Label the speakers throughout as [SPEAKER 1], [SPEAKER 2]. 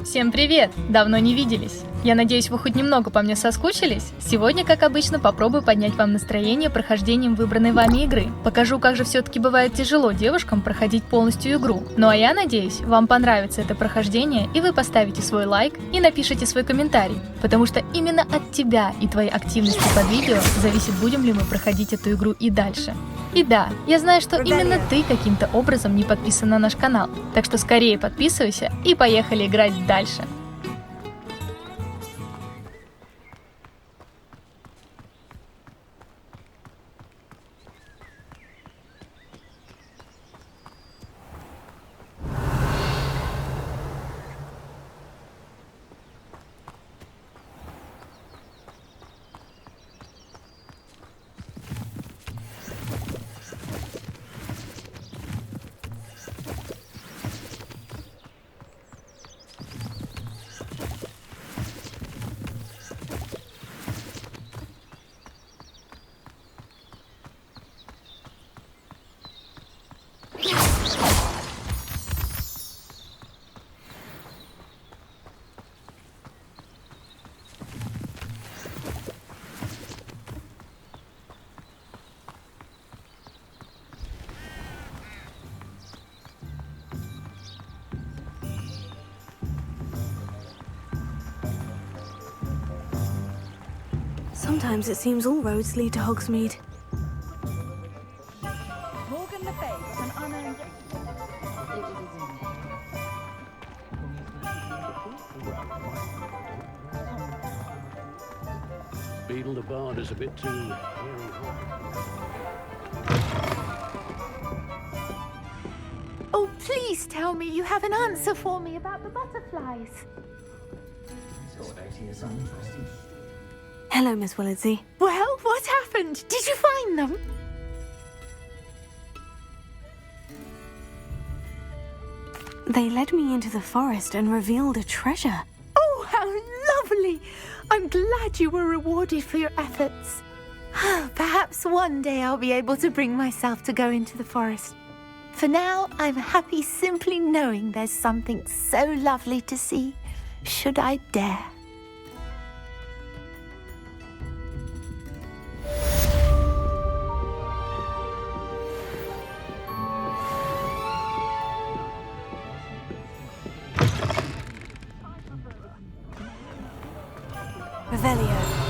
[SPEAKER 1] Всем привет! Давно не виделись. Я надеюсь, вы хоть немного по мне соскучились? Сегодня, как обычно, попробую поднять вам настроение прохождением выбранной вами игры. Покажу, как же все-таки бывает тяжело девушкам проходить полностью игру. Ну а я надеюсь, вам понравится это прохождение, и вы поставите свой лайк и напишите свой комментарий. Потому что именно от тебя и твоей активности под видео зависит, будем ли мы проходить эту игру и дальше. И да, я знаю, что именно ты каким-то образом не подписан на наш канал. Так что скорее подписывайся и поехали играть дальше.
[SPEAKER 2] Sometimes it seems all roads lead to Hogsmeade.
[SPEAKER 3] Beetle the Bard is a bit too...
[SPEAKER 4] Oh, please tell me you have an answer for me about the butterflies.
[SPEAKER 2] Hello, Miss Willardsey.
[SPEAKER 4] Well, what happened? Did you find them?
[SPEAKER 2] They led me into the forest and revealed a treasure.
[SPEAKER 4] Oh, how lovely! I'm glad you were rewarded for your efforts. Perhaps one day I'll be able to bring myself to go into the forest. For now, I'm happy simply knowing there's something so lovely to see, should I dare.
[SPEAKER 2] Revelio.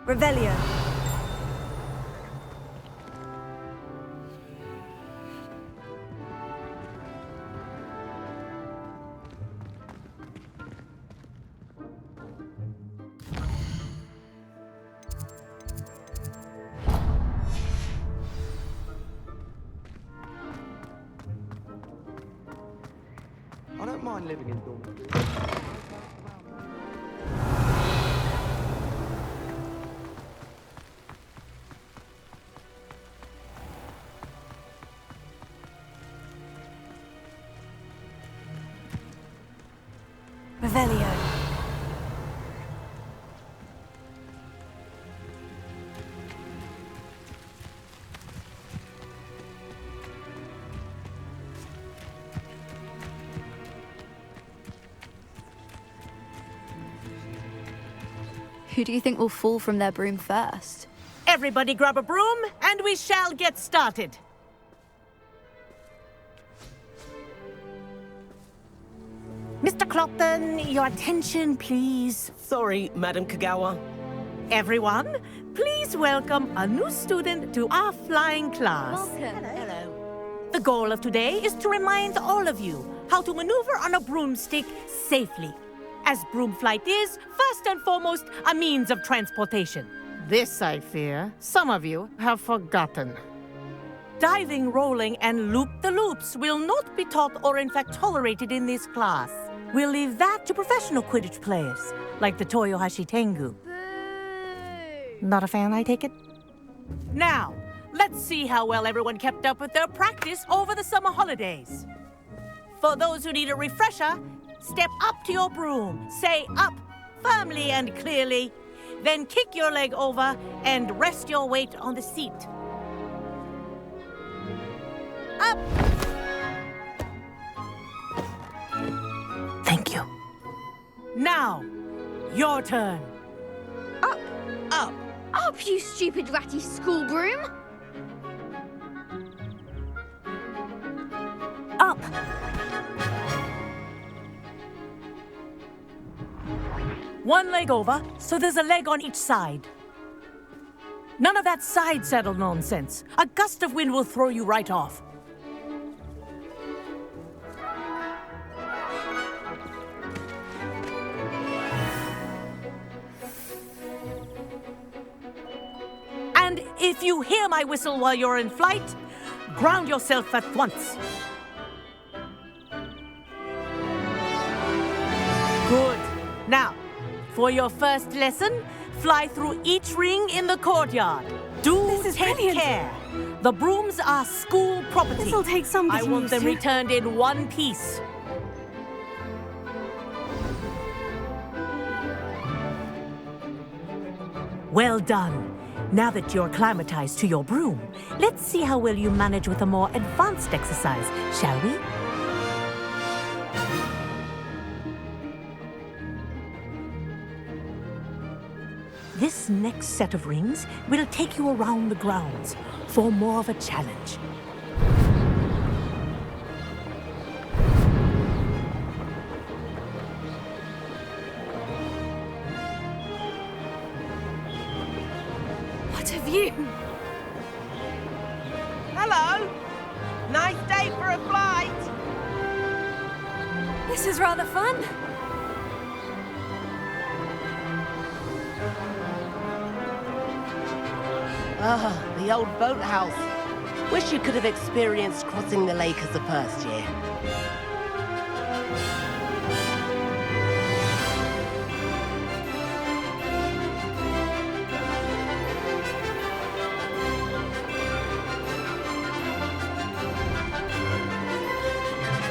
[SPEAKER 2] Revelio.
[SPEAKER 5] I don't mind living in dormitories.
[SPEAKER 2] Revelio.
[SPEAKER 6] Who do you think will fall from their broom first?
[SPEAKER 7] Everybody grab a broom, and we shall get started. Mr. Clopton, your attention, please.
[SPEAKER 8] Sorry, Madam Kagawa.
[SPEAKER 7] Everyone, please please welcome a new student to our flying class.
[SPEAKER 6] Hello.
[SPEAKER 7] The goal of today is to remind all of you how to maneuver on a broomstick safely, as broom flight is, first and foremost, a means of transportation. This, I fear, some of you have forgotten. Diving, rolling, and loop-the-loops will not be taught or in fact tolerated in this class. We'll leave that to professional Quidditch players, like the Toyohashi Tengu. Not a fan, I take it? Now, let's see how well everyone kept up with their practice over the summer holidays. For those who need a refresher, step up to your broom, say up firmly and clearly, then kick your leg over and rest your weight on the seat. Up! Thank you. Now, your turn.
[SPEAKER 8] Up!
[SPEAKER 7] Up!
[SPEAKER 8] Up, you stupid ratty school broom!
[SPEAKER 7] Up! One leg over, so there's a leg on each side. None of that side saddle nonsense. A gust of wind will throw you right off. And if you hear my whistle while you're in flight, ground yourself at once. Good. Now, for your first lesson, fly through each ring in the courtyard. Take care. The brooms are school property.
[SPEAKER 2] This'll take some
[SPEAKER 7] I
[SPEAKER 2] getting
[SPEAKER 7] want
[SPEAKER 2] used
[SPEAKER 7] them
[SPEAKER 2] to.
[SPEAKER 7] returned in one piece. Well done. Now that you're acclimatized to your broom, let's see how well you manage with a more advanced exercise, shall we? This next set of rings will take you around the grounds for more of a challenge.
[SPEAKER 2] What a view!
[SPEAKER 9] Hello! Nice day for a flight!
[SPEAKER 2] This is rather fun.
[SPEAKER 9] Ah, the old boathouse. Wish you could have experienced crossing the lake as a first year.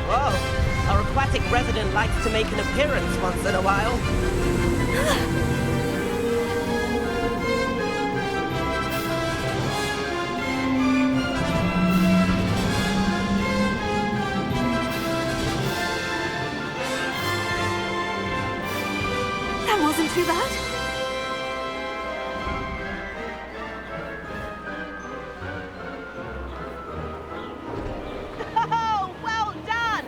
[SPEAKER 9] Whoa, our aquatic resident likes to make an appearance once in a while.
[SPEAKER 2] That wasn't too bad.
[SPEAKER 9] Oh, well done!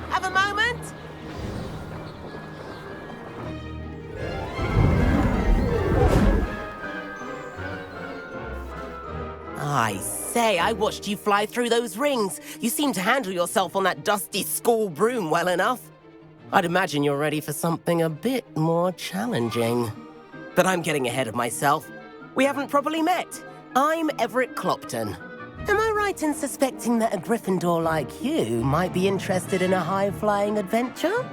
[SPEAKER 9] Have a moment? I say, I watched you fly through those rings. You seem to handle yourself on that dusty school broom well enough. I'd imagine you're ready for something a bit more challenging. But I'm getting ahead of myself. We haven't properly met. I'm Everett Clopton. Am I right in suspecting that a Gryffindor like you might be interested in a high-flying adventure?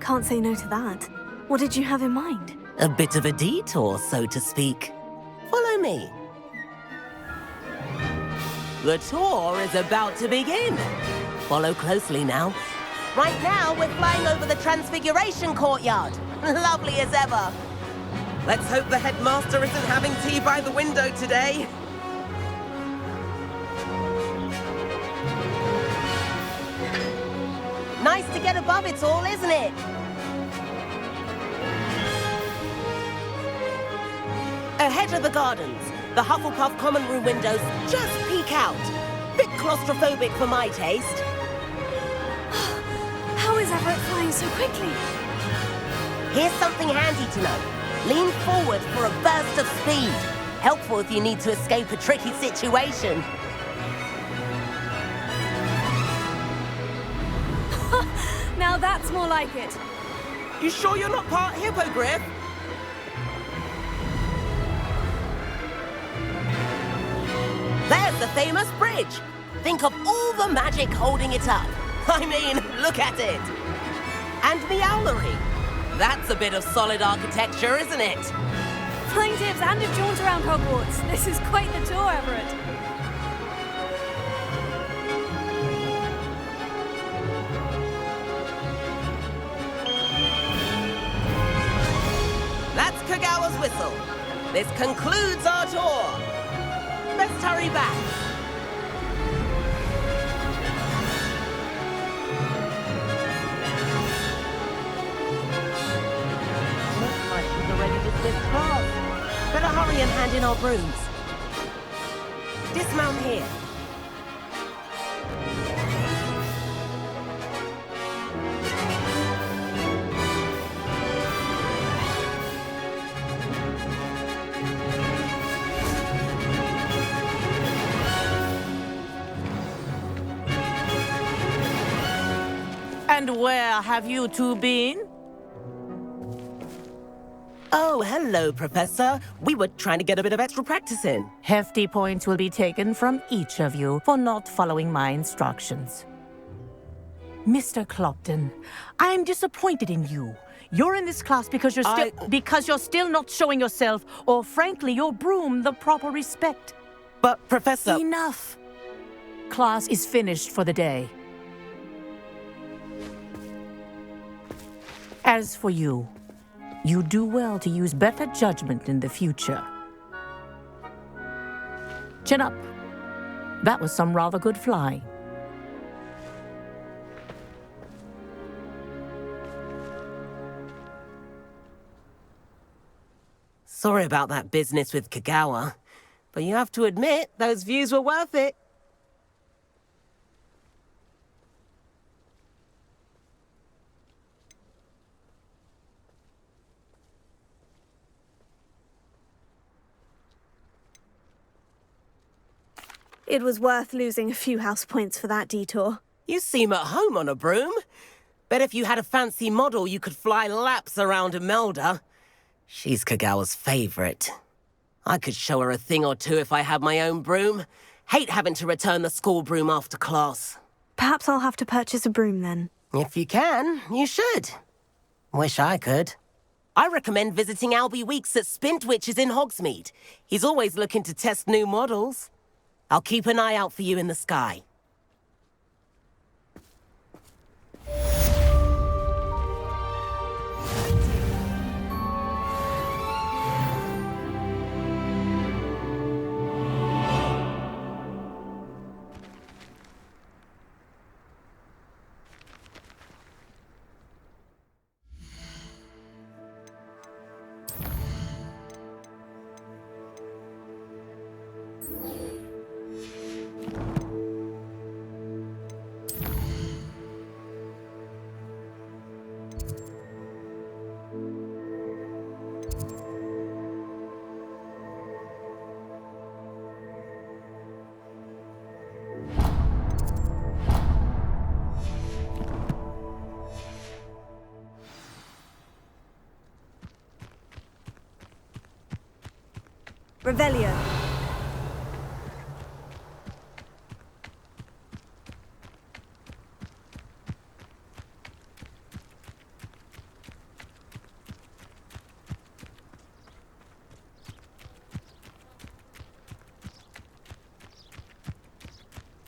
[SPEAKER 2] Can't say no to that. What did you have in mind?
[SPEAKER 9] A bit of a detour, so to speak. Follow me. The tour is about to begin. Follow closely now. Right now, we're flying over the Transfiguration Courtyard. Lovely as ever. Let's hope the headmaster isn't having tea by the window today. Nice to get above it all, isn't it? Ahead of the gardens, the Hufflepuff common room windows just peek out. Bit claustrophobic for my taste.
[SPEAKER 2] How is Everett flying so quickly?
[SPEAKER 9] Here's something handy to know. Lean forward for a burst of speed. Helpful if you need to escape a tricky situation.
[SPEAKER 6] Now that's more like it.
[SPEAKER 9] You sure you're not part hippogriff? There's the famous bridge. Think of all the magic holding it up. I mean, look at it. And Meowlery. That's a bit of solid architecture, isn't it?
[SPEAKER 6] Flying tips and a jaunt around Hogwarts. This is quite the tour, Everett.
[SPEAKER 9] That's Kagawa's whistle. This concludes our tour. Best hurry back. Looks like we've already dismissed class. Better hurry and hand in our brooms. Dismount here.
[SPEAKER 7] And where have you two been?
[SPEAKER 9] Oh, hello, Professor. We were trying to get a bit of extra practice in.
[SPEAKER 7] Hefty points will be taken from each of you for not following my instructions. Mr. Clopton, I'm disappointed in you. You're in this class because you're still not showing yourself, or frankly, your broom the proper respect.
[SPEAKER 9] But, Professor...
[SPEAKER 7] Enough. Class is finished for the day. As for you, you do well to use better judgment in the future. Chin up. That was some rather good flying.
[SPEAKER 9] Sorry about that business with Kagawa, but you have to admit, those views were worth it.
[SPEAKER 2] It was worth losing a few house points for that detour.
[SPEAKER 9] You seem at home on a broom. Bet if you had a fancy model, you could fly laps around Imelda. She's Kagawa's favorite. I could show her a thing or two if I had my own broom. Hate having to return the school broom after class.
[SPEAKER 2] Perhaps I'll have to purchase a broom then.
[SPEAKER 9] If you can, you should. Wish I could. I recommend visiting Albie Weeks at Spintwitches in Hogsmeade. He's always looking to test new models. I'll keep an eye out for you in the sky.
[SPEAKER 2] Revelio.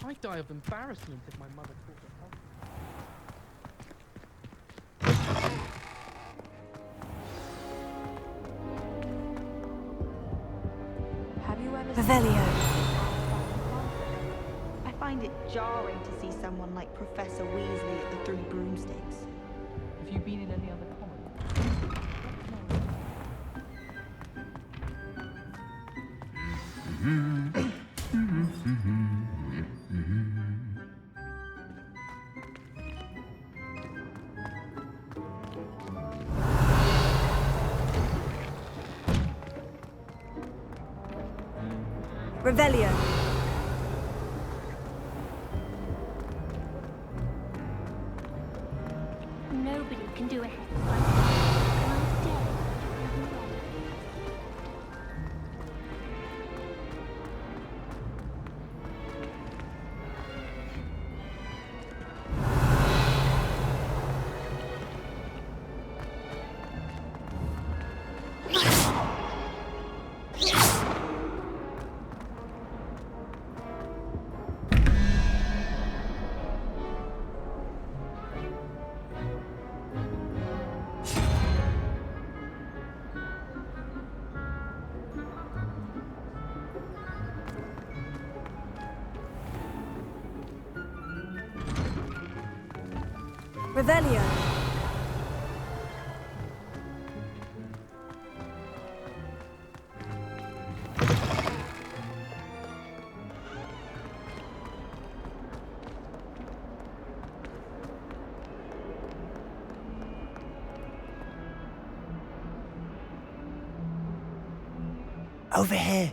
[SPEAKER 10] I'd die of embarrassment if my mother called her home.
[SPEAKER 2] Revelio.
[SPEAKER 11] I find it jarring to see someone like Professor Weasley at the Three Broomsticks.
[SPEAKER 10] Have you been in any other common?
[SPEAKER 2] Revelio.
[SPEAKER 8] Nobody can do it.
[SPEAKER 2] Revelio.
[SPEAKER 5] Over here.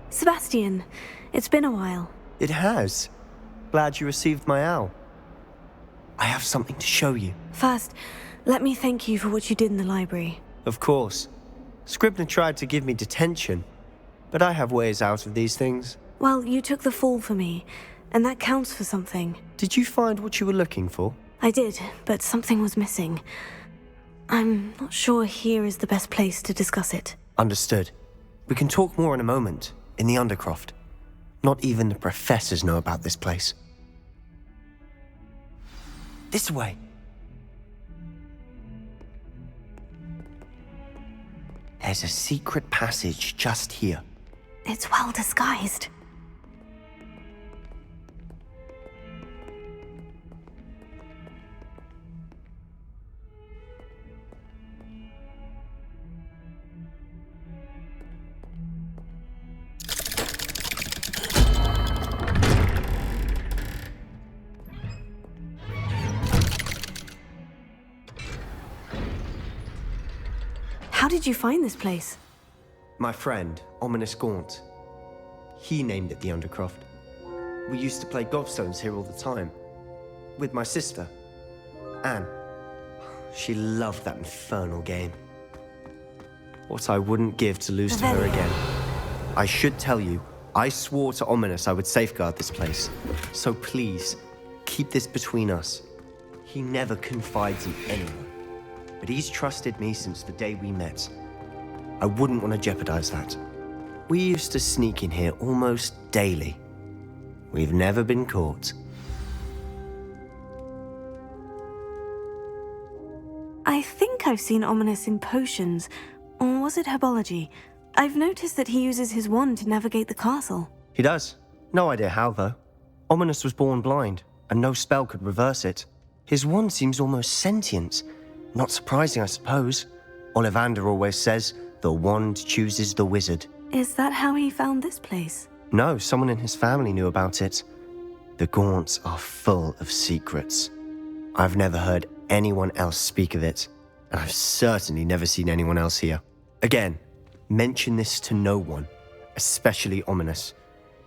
[SPEAKER 2] Sebastian, it's been a while.
[SPEAKER 5] It has. Glad you received my owl. I have something to show you.
[SPEAKER 2] First, let me thank you for what you did in the library.
[SPEAKER 5] Of course. Scribner tried to give me detention, but I have ways out of these things.
[SPEAKER 2] Well, you took the fall for me, and that counts for something.
[SPEAKER 5] Did you find what you were looking for?
[SPEAKER 2] I did, but something was missing. I'm not sure here is the best place to discuss it.
[SPEAKER 5] Understood. We can talk more in a moment, in the Undercroft. Not even the professors know about this place. This way. There's a secret passage just here.
[SPEAKER 2] It's well disguised. How did you find this place?
[SPEAKER 5] My friend, Ominous Gaunt. He named it the Undercroft. We used to play gobstones here all the time. With my sister, Anne. She loved that infernal game. What I wouldn't give to lose to her again. I should tell you, I swore to Ominous I would safeguard this place. So please, keep this between us. He never confides in anyone. But he's trusted me since the day we met. I wouldn't want to jeopardize that. We used to sneak in here almost daily. We've never been caught.
[SPEAKER 2] I think I've seen Ominous in potions, or was it herbology? I've noticed that he uses his wand to navigate the castle.
[SPEAKER 5] He does. No idea how, though. Ominous was born blind, and no spell could reverse it. His wand seems almost sentient. Not surprising, I suppose. Ollivander always says, the wand chooses the wizard.
[SPEAKER 2] Is that how he found this place?
[SPEAKER 5] No, someone in his family knew about it. The Gaunts are full of secrets. I've never heard anyone else speak of it, and I've certainly never seen anyone else here. Again, mention this to no one, especially Ominous.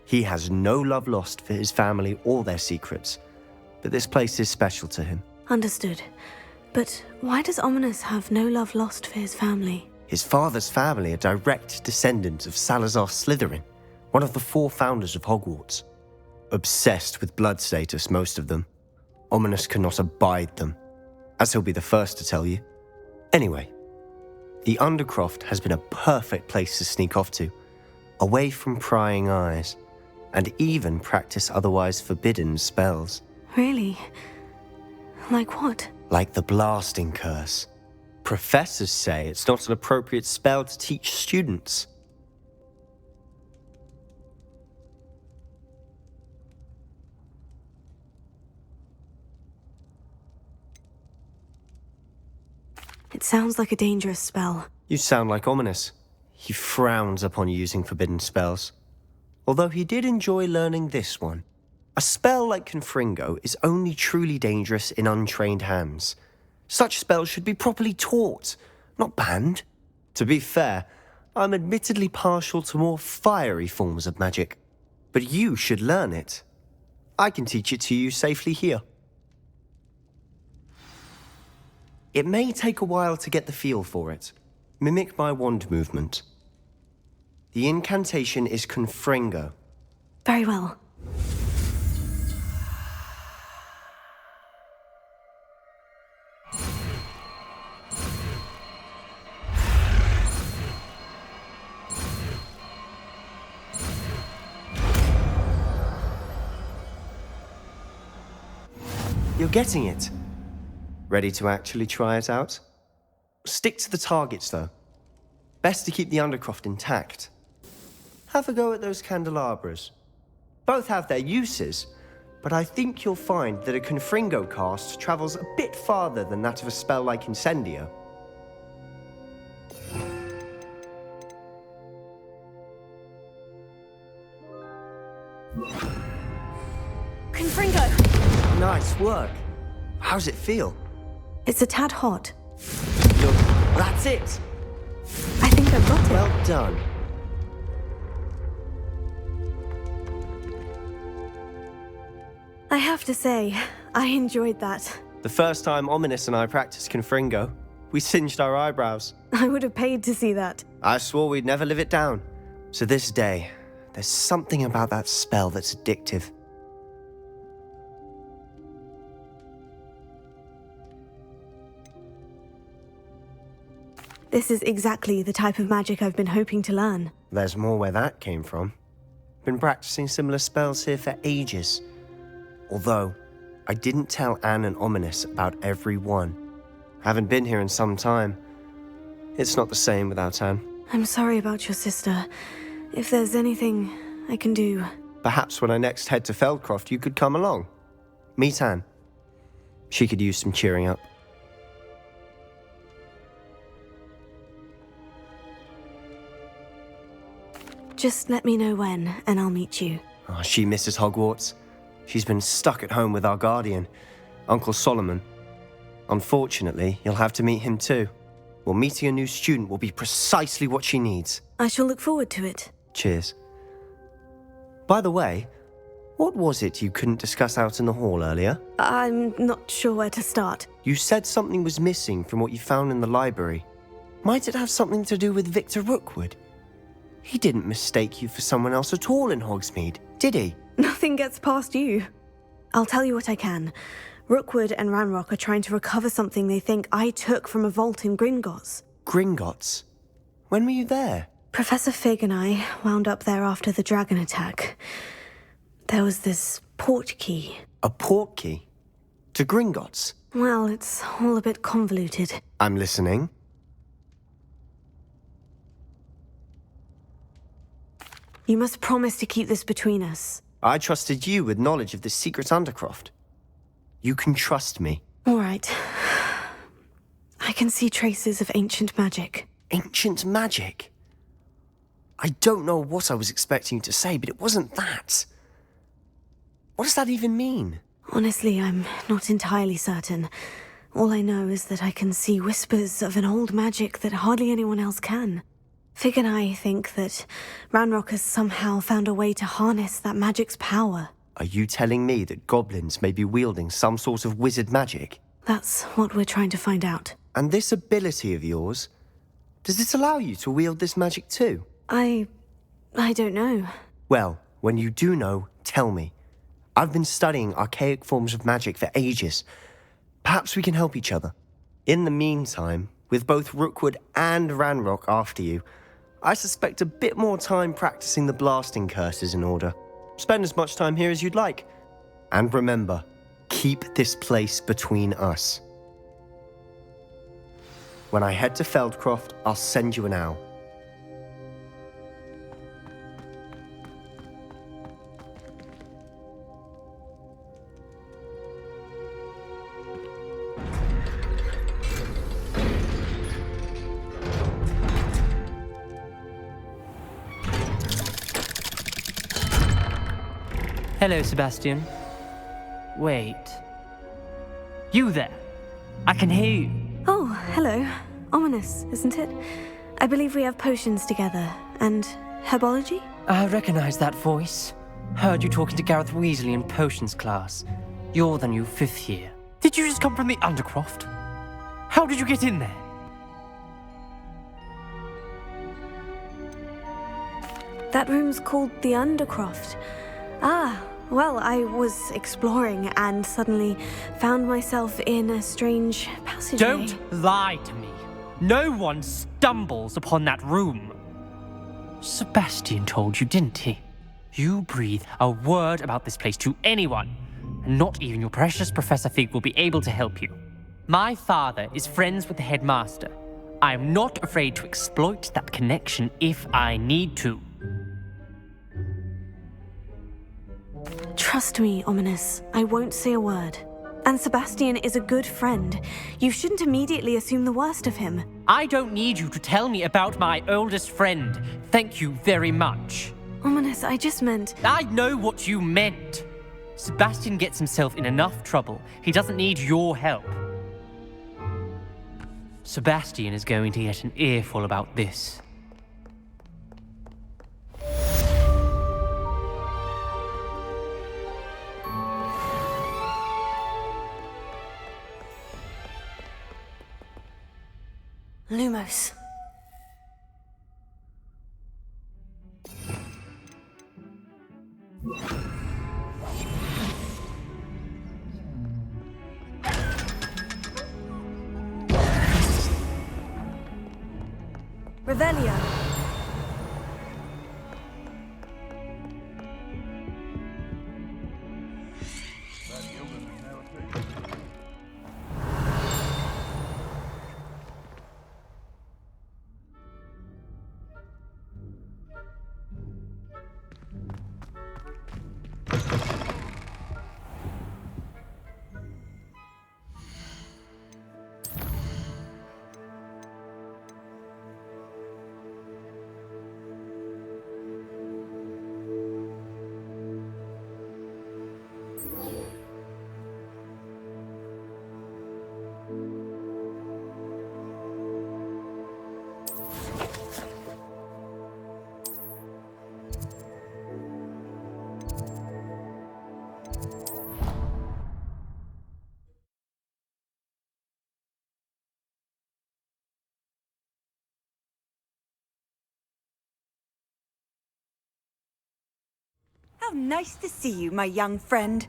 [SPEAKER 5] He has no love lost for his family or their secrets, but this place is special to him.
[SPEAKER 2] Understood. But why does Ominous have no love lost for his family?
[SPEAKER 5] His father's family are direct descendants of Salazar Slytherin, one of the 4 founders of Hogwarts. Obsessed with blood status, most of them. Ominous cannot abide them, as he'll be the first to tell you. Anyway, the Undercroft has been a perfect place to sneak off to, away from prying eyes, and even practice otherwise forbidden spells.
[SPEAKER 2] Really? Like what?
[SPEAKER 5] Like the blasting curse. Professors say it's not an appropriate spell to teach students.
[SPEAKER 2] It sounds like a dangerous spell.
[SPEAKER 5] You sound like Ominous. He frowns upon using forbidden spells. Although he did enjoy learning this one. A spell like Confringo is only truly dangerous in untrained hands. Such spells should be properly taught, not banned. To be fair, I'm admittedly partial to more fiery forms of magic. But you should learn it. I can teach it to you safely here. It may take a while to get the feel for it. Mimic my wand movement. The incantation is Confringo.
[SPEAKER 2] Very well.
[SPEAKER 5] You're getting it. Ready to actually try it out? Stick to the targets, though. Best to keep the Undercroft intact. Have a go at those candelabras. Both have their uses, but I think you'll find that a Confringo cast travels a bit farther than that of a spell like Incendio.
[SPEAKER 6] Confringo!
[SPEAKER 5] Nice work. How's it feel?
[SPEAKER 2] It's a tad hot.
[SPEAKER 5] That's it.
[SPEAKER 2] I think I've got it.
[SPEAKER 5] Well done.
[SPEAKER 2] I have to say, I enjoyed that.
[SPEAKER 5] The first time Ominous and I practiced Confringo, we singed our eyebrows.
[SPEAKER 2] I would have paid to see that.
[SPEAKER 5] I swore we'd never live it down. So this day, there's something about that spell that's addictive.
[SPEAKER 2] This is exactly the type of magic I've been hoping to learn.
[SPEAKER 5] There's more where that came from. Been practicing similar spells here for ages. Although, I didn't tell Anne and Ominous about every one. Haven't been here in some time. It's not the same without Anne.
[SPEAKER 2] I'm sorry about your sister. If there's anything I can do...
[SPEAKER 5] Perhaps when I next head to Feldcroft, you could come along. Meet Anne. She could use some cheering up.
[SPEAKER 2] Just let me know when, and I'll meet you.
[SPEAKER 5] Oh, she misses Hogwarts. She's been stuck at home with our guardian, Uncle Solomon. Unfortunately, you'll have to meet him too. Well, meeting a new student will be precisely what she needs.
[SPEAKER 2] I shall look forward to it.
[SPEAKER 5] Cheers. By the way, what was it you couldn't discuss out in the hall earlier?
[SPEAKER 2] I'm not sure where to start.
[SPEAKER 5] You said something was missing from what you found in the library. Might it have something to do with Victor Rookwood? He didn't mistake you for someone else at all in Hogsmeade, did he?
[SPEAKER 2] Nothing gets past you. I'll tell you what I can. Rookwood and Ranrock are trying to recover something they think I took from a vault in Gringotts.
[SPEAKER 5] Gringotts? When were you there?
[SPEAKER 2] Professor Fig and I wound up there after the dragon attack. There was this port key.
[SPEAKER 5] A port key? To Gringotts?
[SPEAKER 2] Well, it's all a bit convoluted.
[SPEAKER 5] I'm listening.
[SPEAKER 2] You must promise to keep this between us.
[SPEAKER 5] I trusted you with knowledge of the secret Undercroft. You can trust me.
[SPEAKER 2] All right. I can see traces of ancient magic.
[SPEAKER 5] Ancient magic? I don't know what I was expecting you to say, but it wasn't that. What does that even mean?
[SPEAKER 2] Honestly, I'm not entirely certain. All I know is that I can see whispers of an old magic that hardly anyone else can. Fig and I think that Ranrock has somehow found a way to harness that magic's power.
[SPEAKER 5] Are you telling me that goblins may be wielding some sort of wizard magic?
[SPEAKER 2] That's what we're trying to find out.
[SPEAKER 5] And this ability of yours, does it allow you to wield this magic too?
[SPEAKER 2] I don't know.
[SPEAKER 5] Well, when you do know, tell me. I've been studying archaic forms of magic for ages. Perhaps we can help each other. In the meantime, with both Rookwood and Ranrock after you, I suspect a bit more time practicing the blasting curses in order. Spend as much time here as you'd like. And remember, keep this place between us. When I head to Feldcroft, I'll send you an owl.
[SPEAKER 12] Hello, Sebastian. Wait. You there. I can hear you.
[SPEAKER 2] Oh, hello. Ominous, isn't it? I believe we have potions together. And herbology?
[SPEAKER 12] I recognize that voice. Heard you talking to Gareth Weasley in potions class. You're the new 5th year. Did you just come from the Undercroft? How did you get in there?
[SPEAKER 2] That room's called the Undercroft. Ah, well, I was exploring and suddenly found myself in a strange passageway.
[SPEAKER 12] Don't lie to me. No one stumbles upon that room. Sebastian told you, didn't he? You breathe a word about this place to anyone, and not even your precious Professor Fig will be able to help you. My father is friends with the headmaster. I am not afraid to exploit that connection if I need to.
[SPEAKER 2] Trust me, Ominous. I won't say a word. And Sebastian is a good friend. You shouldn't immediately assume the worst of him.
[SPEAKER 12] I don't need you to tell me about my oldest friend. Thank you very much.
[SPEAKER 2] Ominous, I just meant...
[SPEAKER 12] I know what you meant. Sebastian gets himself in enough trouble. He doesn't need your help. Sebastian is going to get an earful about this.
[SPEAKER 2] Lumos. Revelio.
[SPEAKER 13] How nice to see you, my young friend.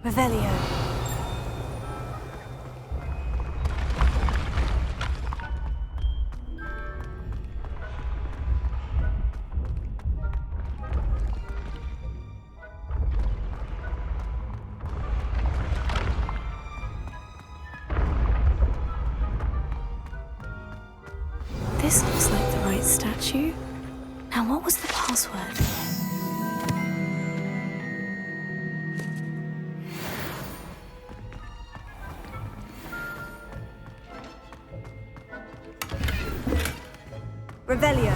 [SPEAKER 2] Revelio. This looks like the right statue. Now, what was the password? Revelio.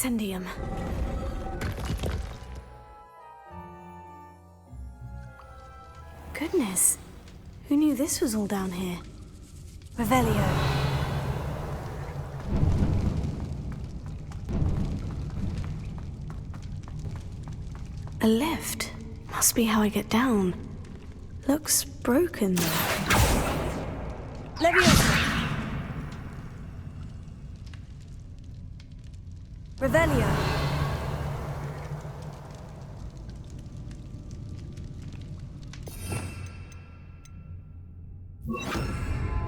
[SPEAKER 2] Incendium. Goodness. Who knew this was all down here? Revelio. A lift. Must be how I get down. Looks broken though.
[SPEAKER 13] Leviosa. Revelio.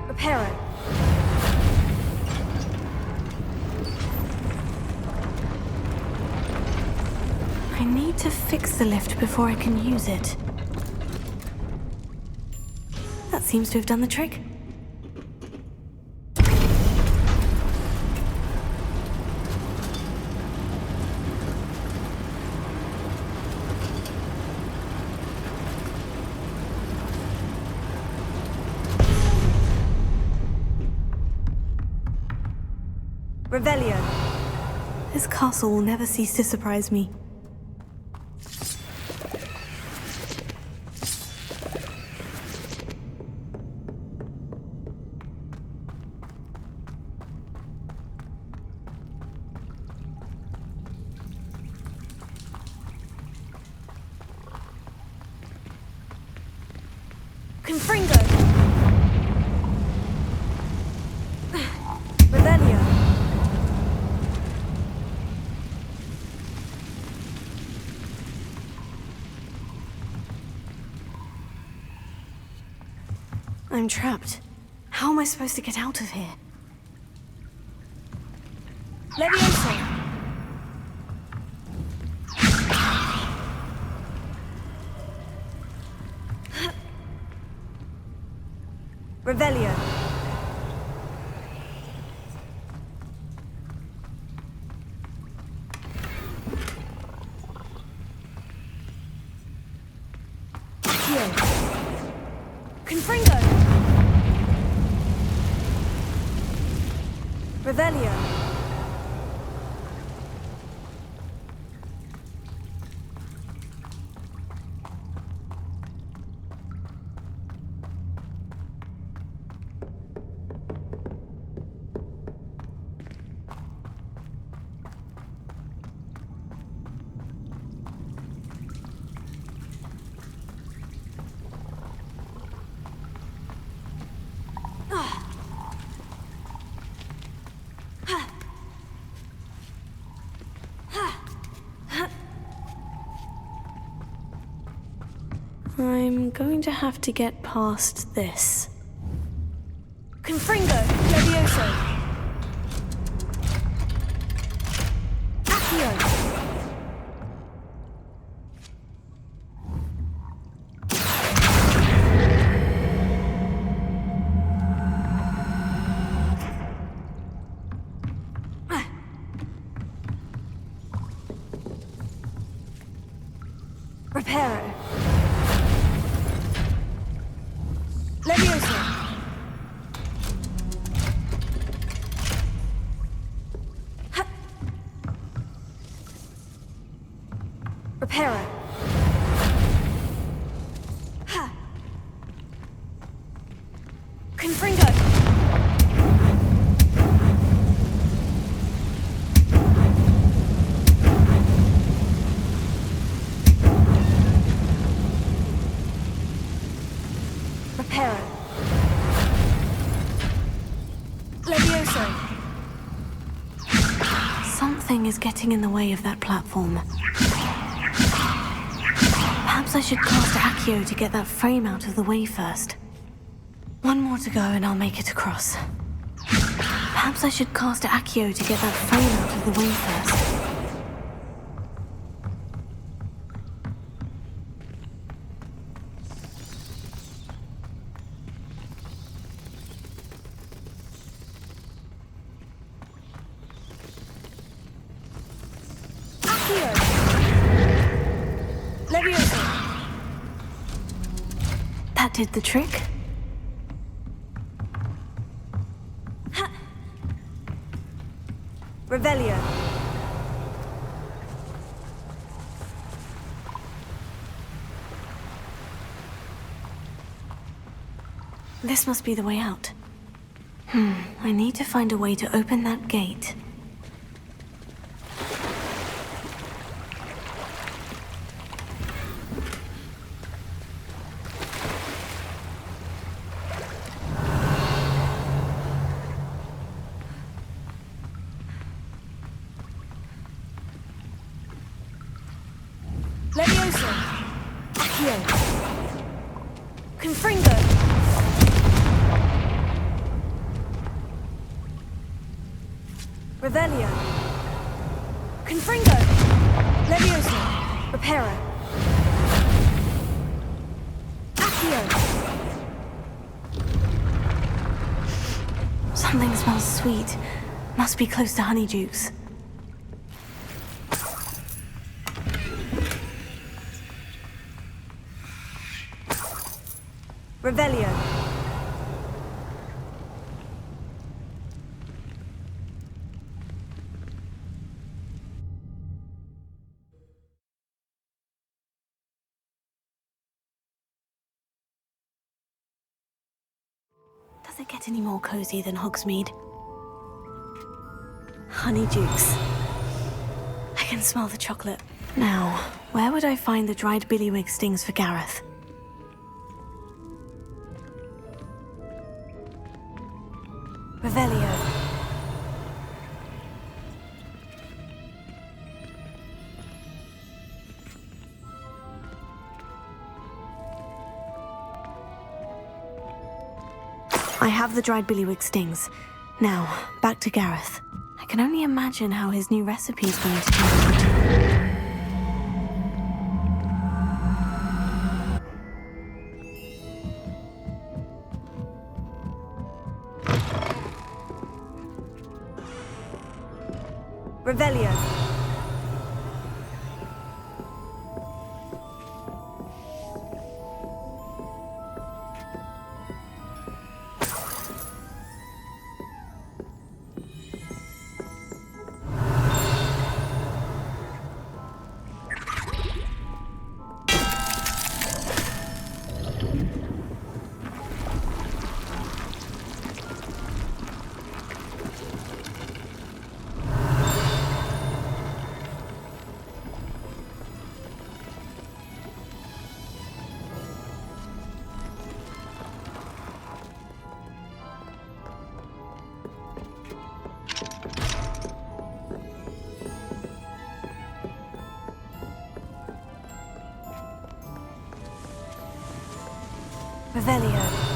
[SPEAKER 13] Reparo.
[SPEAKER 2] I need to fix the lift before I can use it. That seems to have done the trick.
[SPEAKER 13] Revelio.
[SPEAKER 2] This castle will never cease to surprise me.
[SPEAKER 13] Confringo. Revelio.
[SPEAKER 2] I'm trapped. How am I supposed to get out of here?
[SPEAKER 13] Leviosa. Revelio. Accio. Confringo. Revelio.
[SPEAKER 2] I'm going to have to get past this.
[SPEAKER 13] Confringo. Leviosa. Accio. Reparo. Leviosa. Reparo. Confringo. Reparo. Leviosa.
[SPEAKER 2] Something is getting in the way of that platform. Perhaps I should cast Accio to get that frame out of the way first. One more to go and I'll make it across. Perhaps I should cast Accio to get that frame out of the way first. That did the trick.
[SPEAKER 13] Revelio.
[SPEAKER 2] This must be the way out. I need to find a way to open that gate.
[SPEAKER 13] Levioso! Accio! Confringo! Revelio! Confringo! Levioso! Reparo! Accio!
[SPEAKER 2] Something smells sweet. Must be close to Honeydukes.
[SPEAKER 13] Revelio!
[SPEAKER 2] Does it get any more cozy than Hogsmeade? Honeydukes. I can smell the chocolate. Now, where would I find the dried billywig stings for Gareth?
[SPEAKER 13] Revelio!
[SPEAKER 2] I have the dried billywig stings. Now, back to Gareth. I can only imagine how his new recipe is going to taste.
[SPEAKER 13] Revelio! Revelio!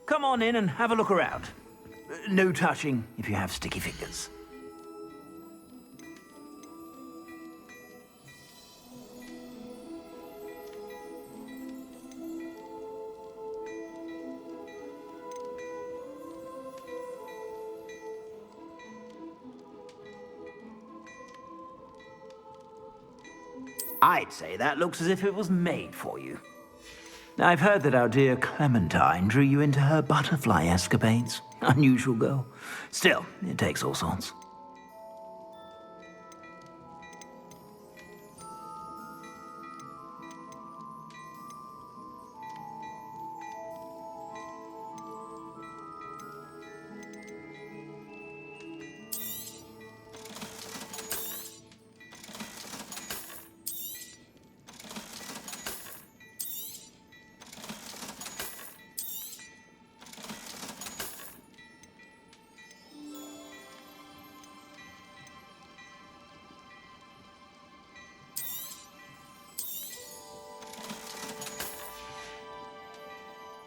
[SPEAKER 14] Come on in and have a look around. No touching if you have sticky fingers. I'd say that looks as if it was made for you. I've heard that our dear Clementine drew you into her butterfly escapades. Unusual girl. Still, it takes all sorts.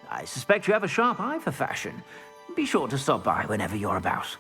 [SPEAKER 14] I suspect you have a sharp eye for fashion. Be sure to stop by whenever you're about.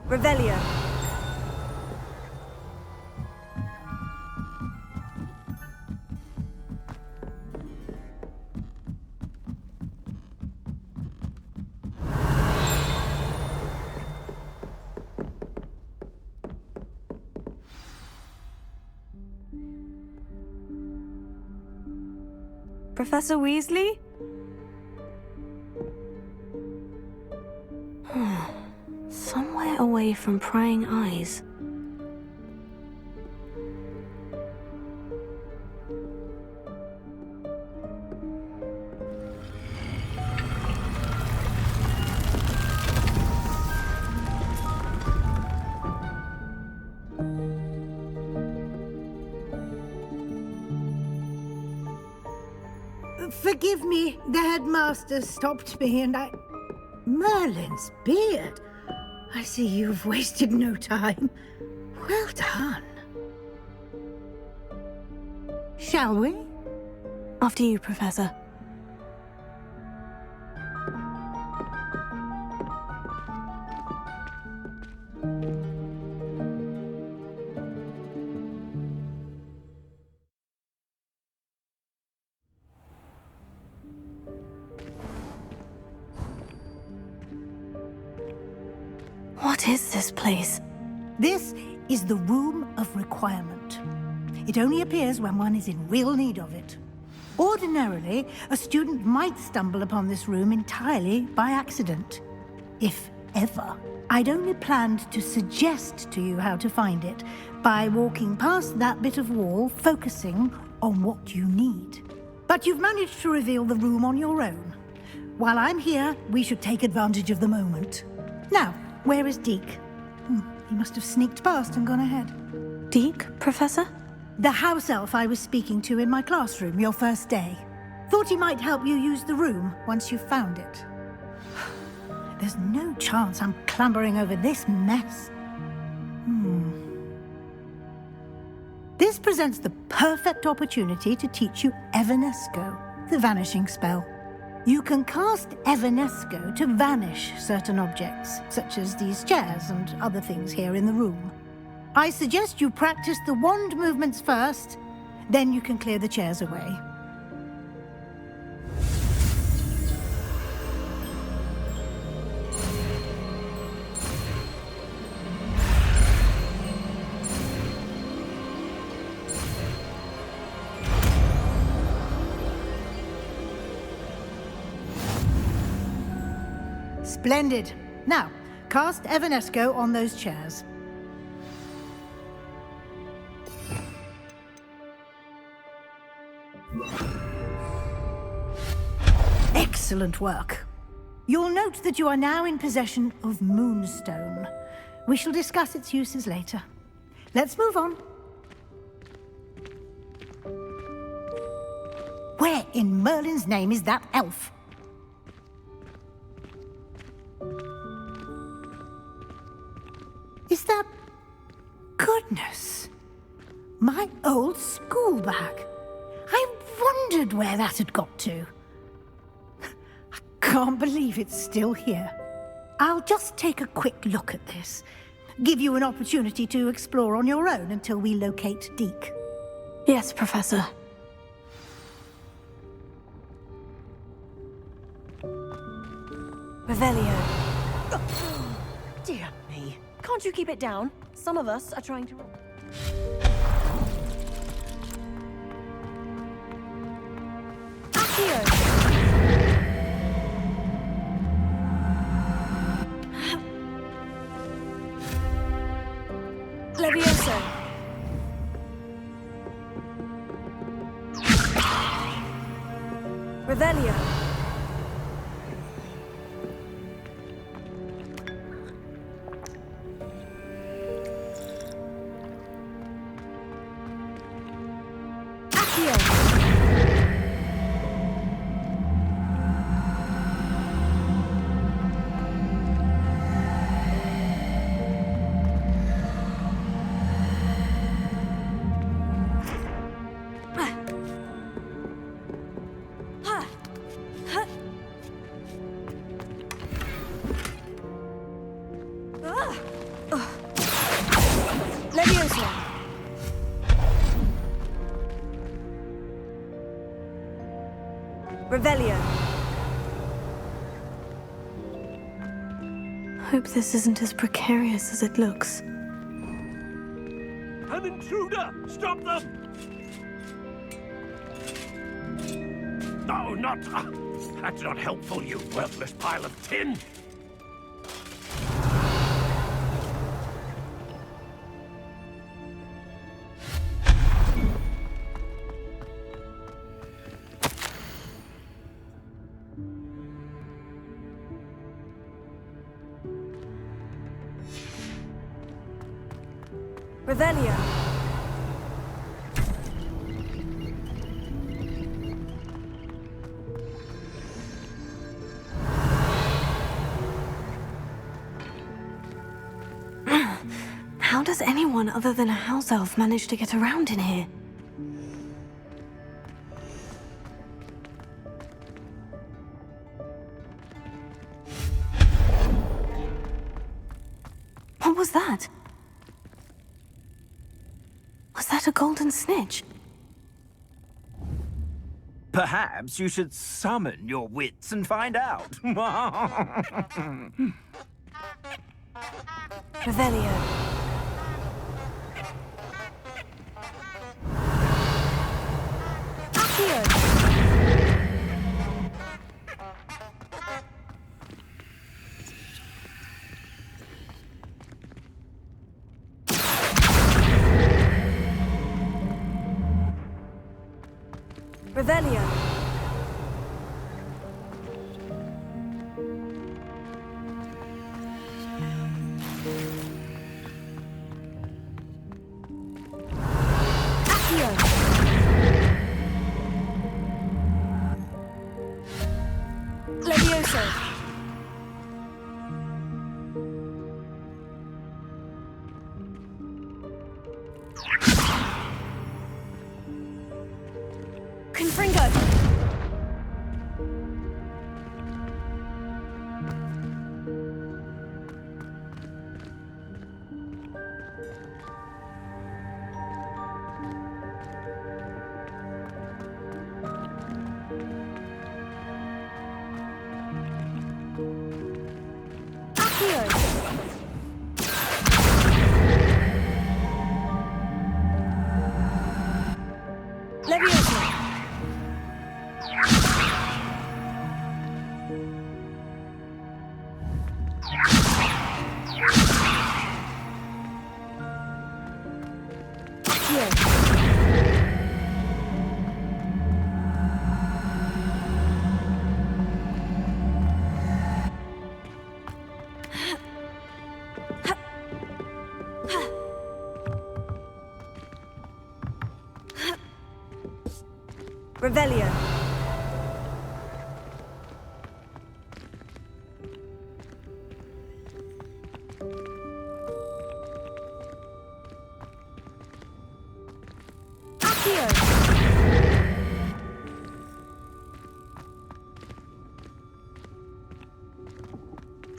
[SPEAKER 13] Revelio. Professor Weasley? Somewhere away from prying eyes.
[SPEAKER 15] Forgive me, the headmaster stopped me and I... Merlin's beard. I see you've wasted no time. Well done. Shall we?
[SPEAKER 2] After you, Professor. What is this place?
[SPEAKER 15] This is the Room of Requirement. It only appears when one is in real need of it. Ordinarily, a student might stumble upon this room entirely by accident, if ever. I'd only planned to suggest to you how to find it by walking past that bit of wall, focusing on what you need. But you've managed to reveal the room on your own. While I'm here, we should take advantage of the moment. Now, where is Deke? He must have sneaked past and gone ahead.
[SPEAKER 2] Deke, Professor?
[SPEAKER 15] The house elf I was speaking to in my classroom your first day. Thought he might help you use the room once you found it. There's no chance I'm clambering over this mess. This presents the perfect opportunity to teach you Evanesco, the vanishing spell. You can cast Evanesco to vanish certain objects, such as these chairs and other things here in the room. I suggest you practice the wand movements first, then you can clear the chairs away. Splendid. Now, cast Evanesco on those chairs. Excellent work. You'll note that you are now in possession of Moonstone. We shall discuss its uses later. Let's move on. Where in Merlin's name is that elf? Is that... Goodness! My old school bag. I wondered where that had got to. I can't believe it's still here. I'll just take a quick look at this. Give you an opportunity to explore on your own until we locate Deke.
[SPEAKER 2] Yes, Professor. Revelio.
[SPEAKER 16] Dear me. Can't you keep it down? Some of us are trying to... Accio! Levioso! Revelio! Revelio.
[SPEAKER 2] Hope this isn't as precarious as it looks.
[SPEAKER 3] An intruder! Stop them! No, not... that's not helpful, you worthless pile of tin!
[SPEAKER 16] Revelio.
[SPEAKER 2] How does anyone other than a house elf manage to get around in here? What was that? Was that a golden snitch?
[SPEAKER 14] Perhaps you should summon your wits and find out.
[SPEAKER 2] Revelio.
[SPEAKER 16] Revelio. Accio. Levioso. Confringo. Levioso.
[SPEAKER 13] Revelio.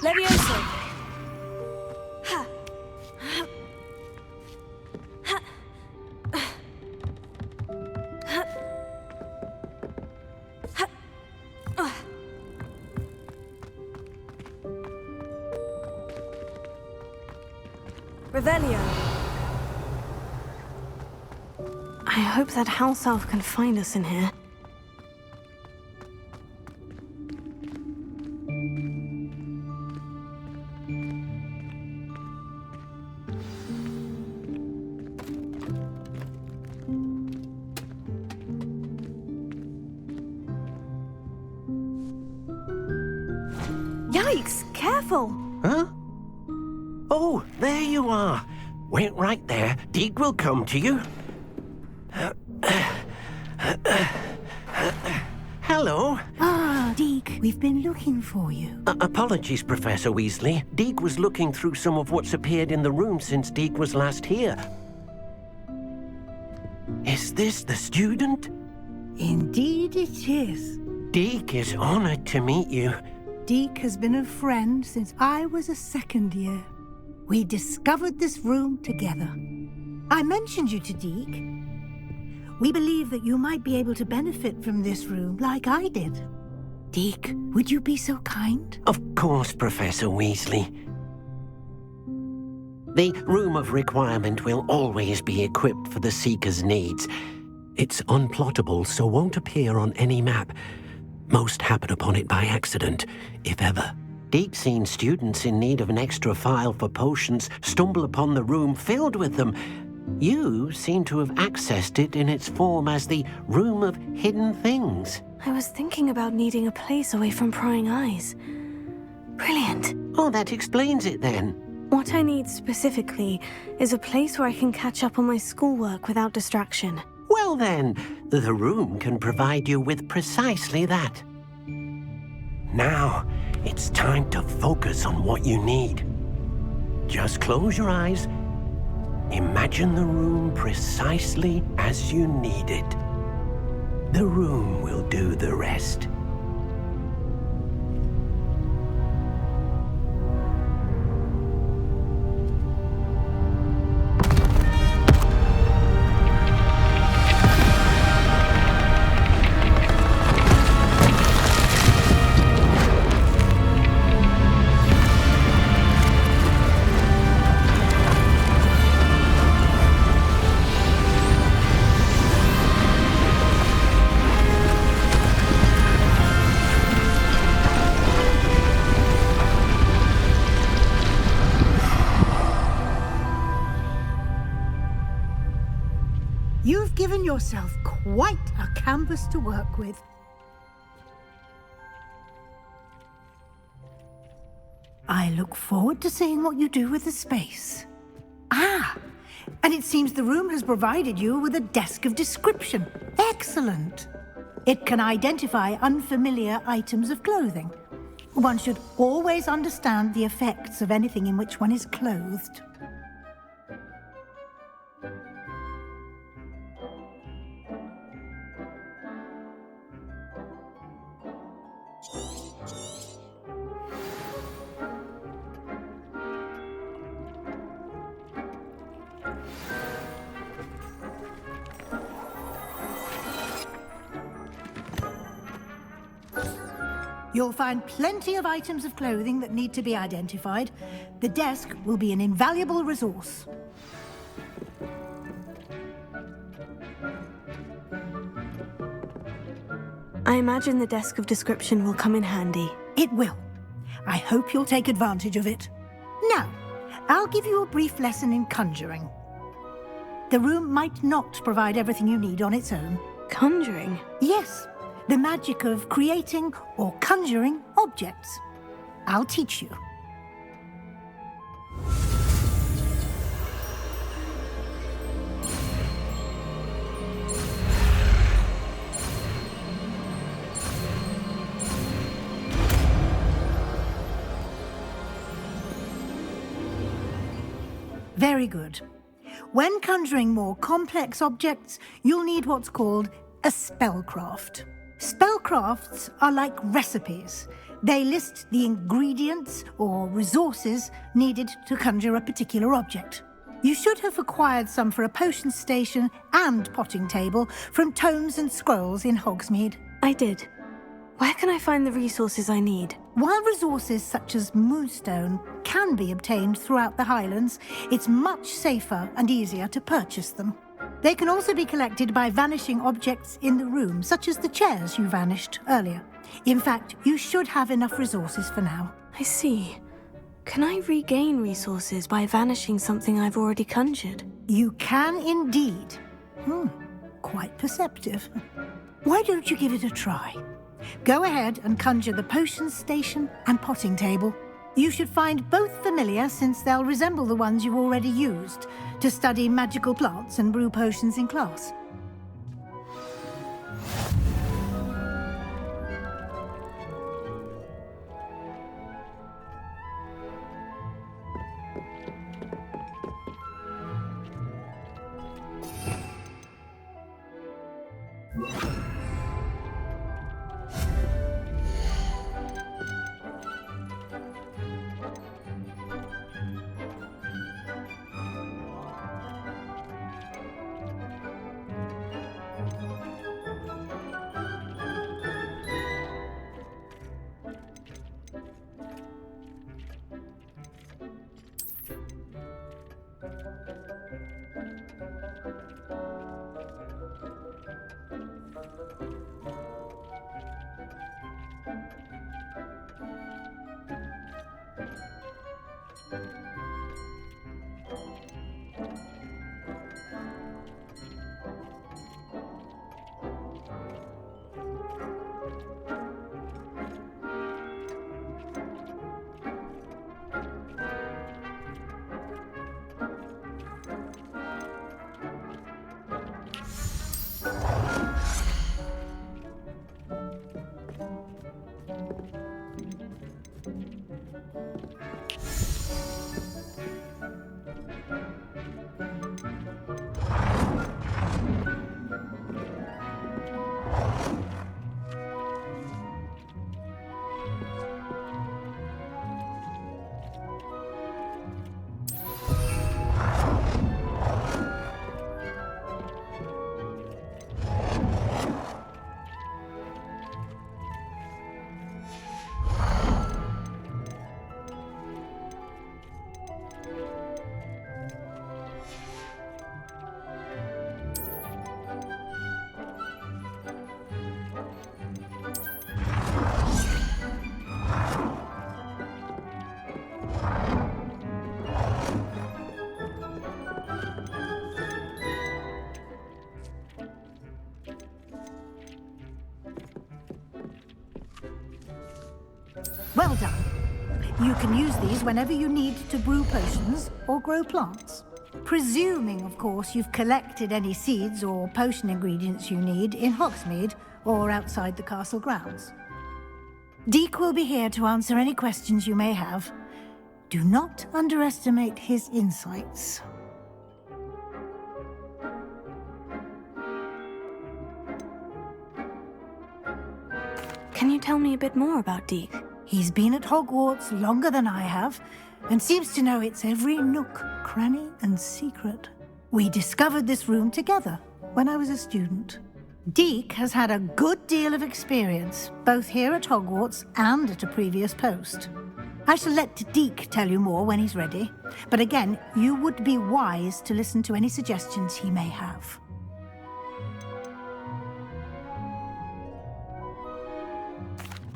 [SPEAKER 6] Levioso.
[SPEAKER 13] Revelio. I hope that house elf can find us in here.
[SPEAKER 2] Yikes! Careful!
[SPEAKER 3] Huh? Oh, there you are. Wait right there. Deek will come to you. Hello.
[SPEAKER 15] Ah, Deek, we've been looking for you.
[SPEAKER 3] Apologies, Professor Weasley. Deek was looking through some of what's appeared in the room since Deek was last here. Is this the student?
[SPEAKER 15] Indeed it is.
[SPEAKER 3] Deek is honored to meet you.
[SPEAKER 15] Deek has been a friend since I was a second year. We discovered this room together. I mentioned you to Deek. We believe that you might be able to benefit from this room like I did. Deek, would you be so kind?
[SPEAKER 3] Of course, Professor Weasley. The Room of Requirement will always be equipped for the Seeker's needs. It's unplottable, so won't appear on any map. Most happen upon it by accident, if ever. Deek's seen students in need of an extra file for potions stumble upon the room filled with them. You seem to have accessed it in its form as the Room of Hidden Things.
[SPEAKER 13] I was thinking about needing a place away from prying eyes. Brilliant.
[SPEAKER 3] Oh, that explains it then.
[SPEAKER 13] What I need specifically is a place where I can catch up on my schoolwork without distraction.
[SPEAKER 3] Well then, the room can provide you with precisely that. Now, it's time to focus on what you need. Just close your eyes. Imagine the room precisely as you need it. The room will do the rest.
[SPEAKER 15] You've given yourself quite a canvas to work with. I look forward to seeing what you do with the space. Ah, and it seems the room has provided you with a desk of description. Excellent. It can identify unfamiliar items of clothing. One should always understand the effects of anything in which one is clothed. You'll find plenty of items of clothing that need to be identified. The desk will be an invaluable resource.
[SPEAKER 13] I imagine the desk of description will come in handy.
[SPEAKER 15] It will. I hope you'll take advantage of it. Now, I'll give you a brief lesson in conjuring. The room might not provide everything you need on its own.
[SPEAKER 13] Conjuring?
[SPEAKER 15] Yes, the magic of creating or conjuring objects. I'll teach you. Very good. When conjuring more complex objects, you'll need what's called a spellcraft. Spellcrafts are like recipes. They list the ingredients or resources needed to conjure a particular object. You should have acquired some for a potion station and potting table from tomes and scrolls in Hogsmeade.
[SPEAKER 13] I did. Where can I find the resources I need?
[SPEAKER 15] While resources such as moonstone can be obtained throughout the Highlands, it's much safer and easier to purchase them. They can also be collected by vanishing objects in the room, such as the chairs you vanished earlier. In fact, you should have enough resources for now.
[SPEAKER 13] I see. Can I regain resources by vanishing something I've already conjured?
[SPEAKER 15] You can indeed. Quite perceptive. Why don't you give it a try? Go ahead and conjure the potion station and potting table. You should find both familiar, since they'll resemble the ones you've already used to study magical plants and brew potions in class. Well done. You can use these whenever you need to brew potions or grow plants. Presuming, of course, you've collected any seeds or potion ingredients you need in Hogsmeade or outside the castle grounds. Deek will be here to answer any questions you may have. Do not underestimate his insights.
[SPEAKER 13] Can you tell me a bit more about Deek?
[SPEAKER 15] He's been at Hogwarts longer than I have, and seems to know its every nook, cranny, and secret. We discovered this room together when I was a student. Deek has had a good deal of experience, both here at Hogwarts and at a previous post. I shall let Deek tell you more when he's ready, but again, you would be wise to listen to any suggestions he may have.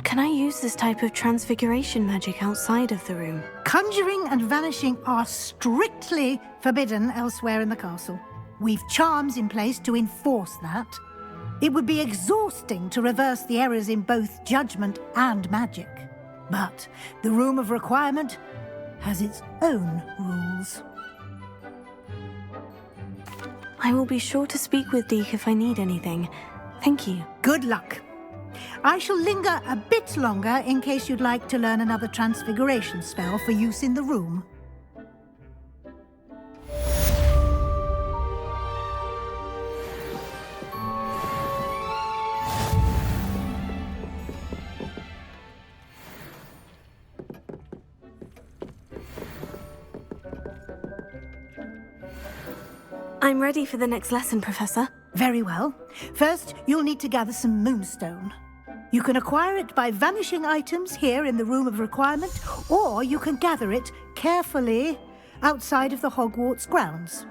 [SPEAKER 13] Can I use this type of transfiguration magic outside of the room?
[SPEAKER 15] Conjuring and vanishing are strictly forbidden elsewhere in the castle. We've charms in place to enforce that. It would be exhausting to reverse the errors in both judgment and magic. But the Room of Requirement has its own rules.
[SPEAKER 13] I will be sure to speak with Deke if I need anything. Thank you.
[SPEAKER 15] Good luck. I shall linger a bit longer in case you'd like to learn another transfiguration spell for use in the room.
[SPEAKER 13] I'm ready for the next lesson, Professor.
[SPEAKER 15] Very well. First, you'll need to gather some moonstone. You can acquire it by vanishing items here in the Room of Requirement, or you can gather it carefully outside of the Hogwarts grounds.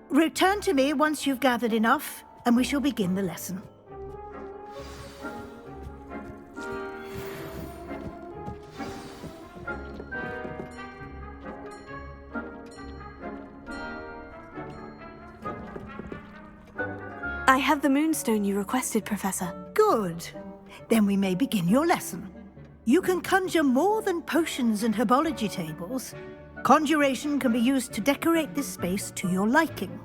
[SPEAKER 15] Return to me once you've gathered enough, and we shall begin the lesson.
[SPEAKER 13] I have the moonstone you requested, Professor.
[SPEAKER 15] Good. Then we may begin your lesson. You can conjure more than potions and herbology tables. Conjuration can be used to decorate this space to your liking.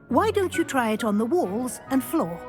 [SPEAKER 15] Why don't you try it on the walls and floor?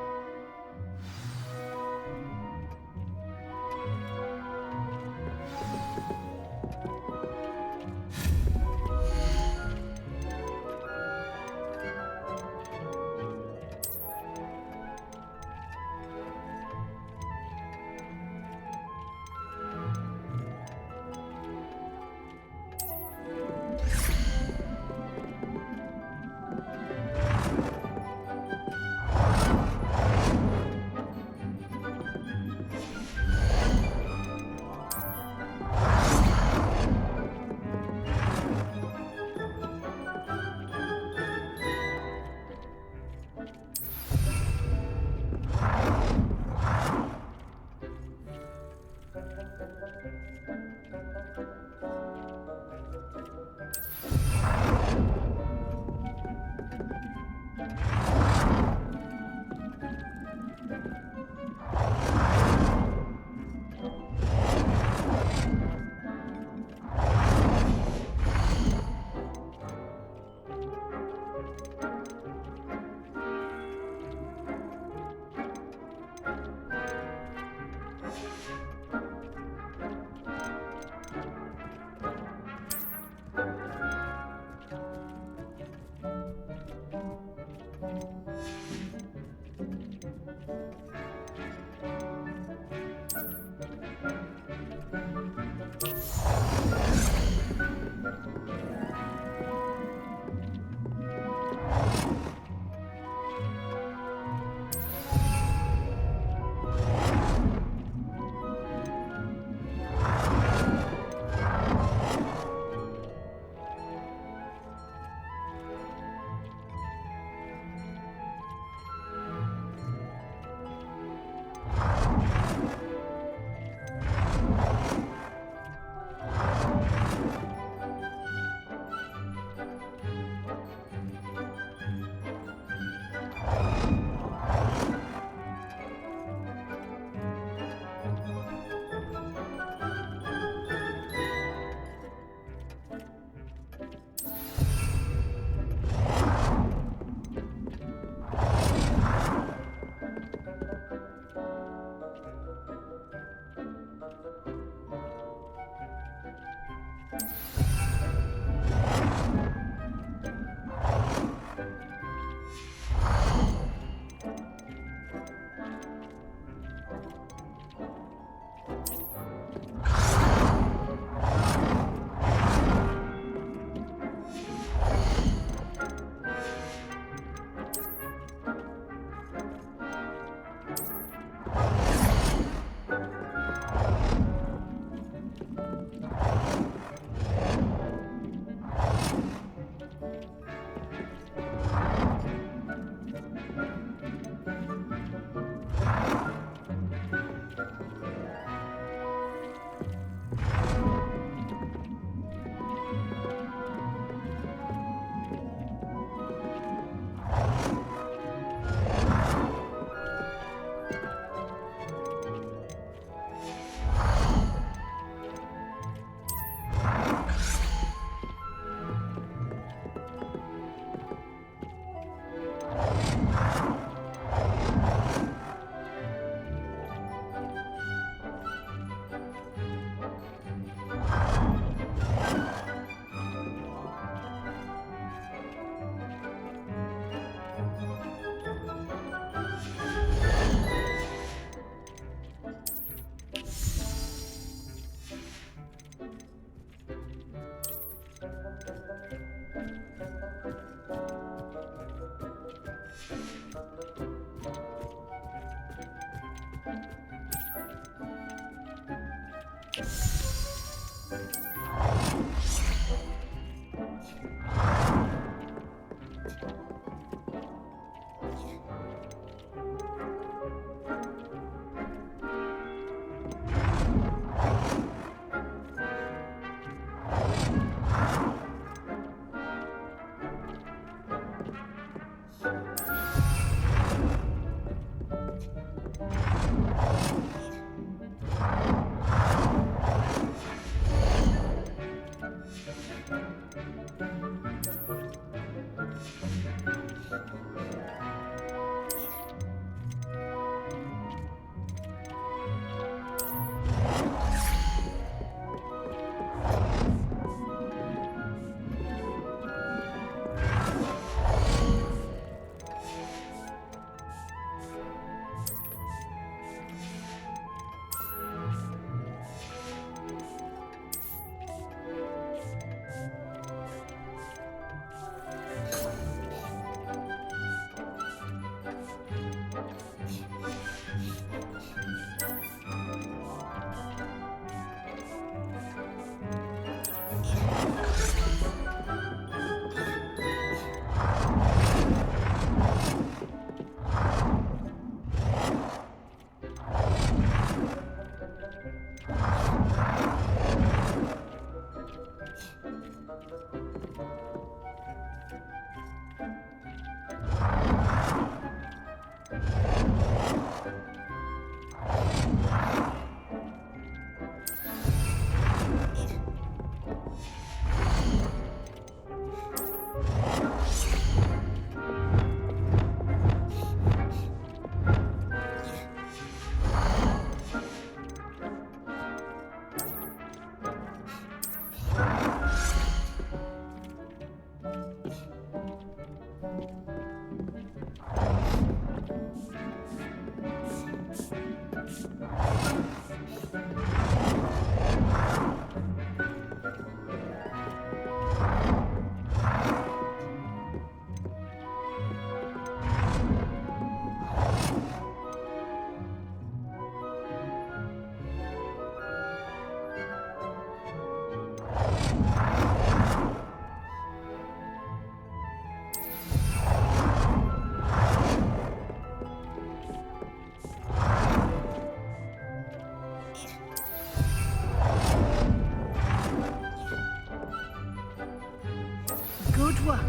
[SPEAKER 15] Good work.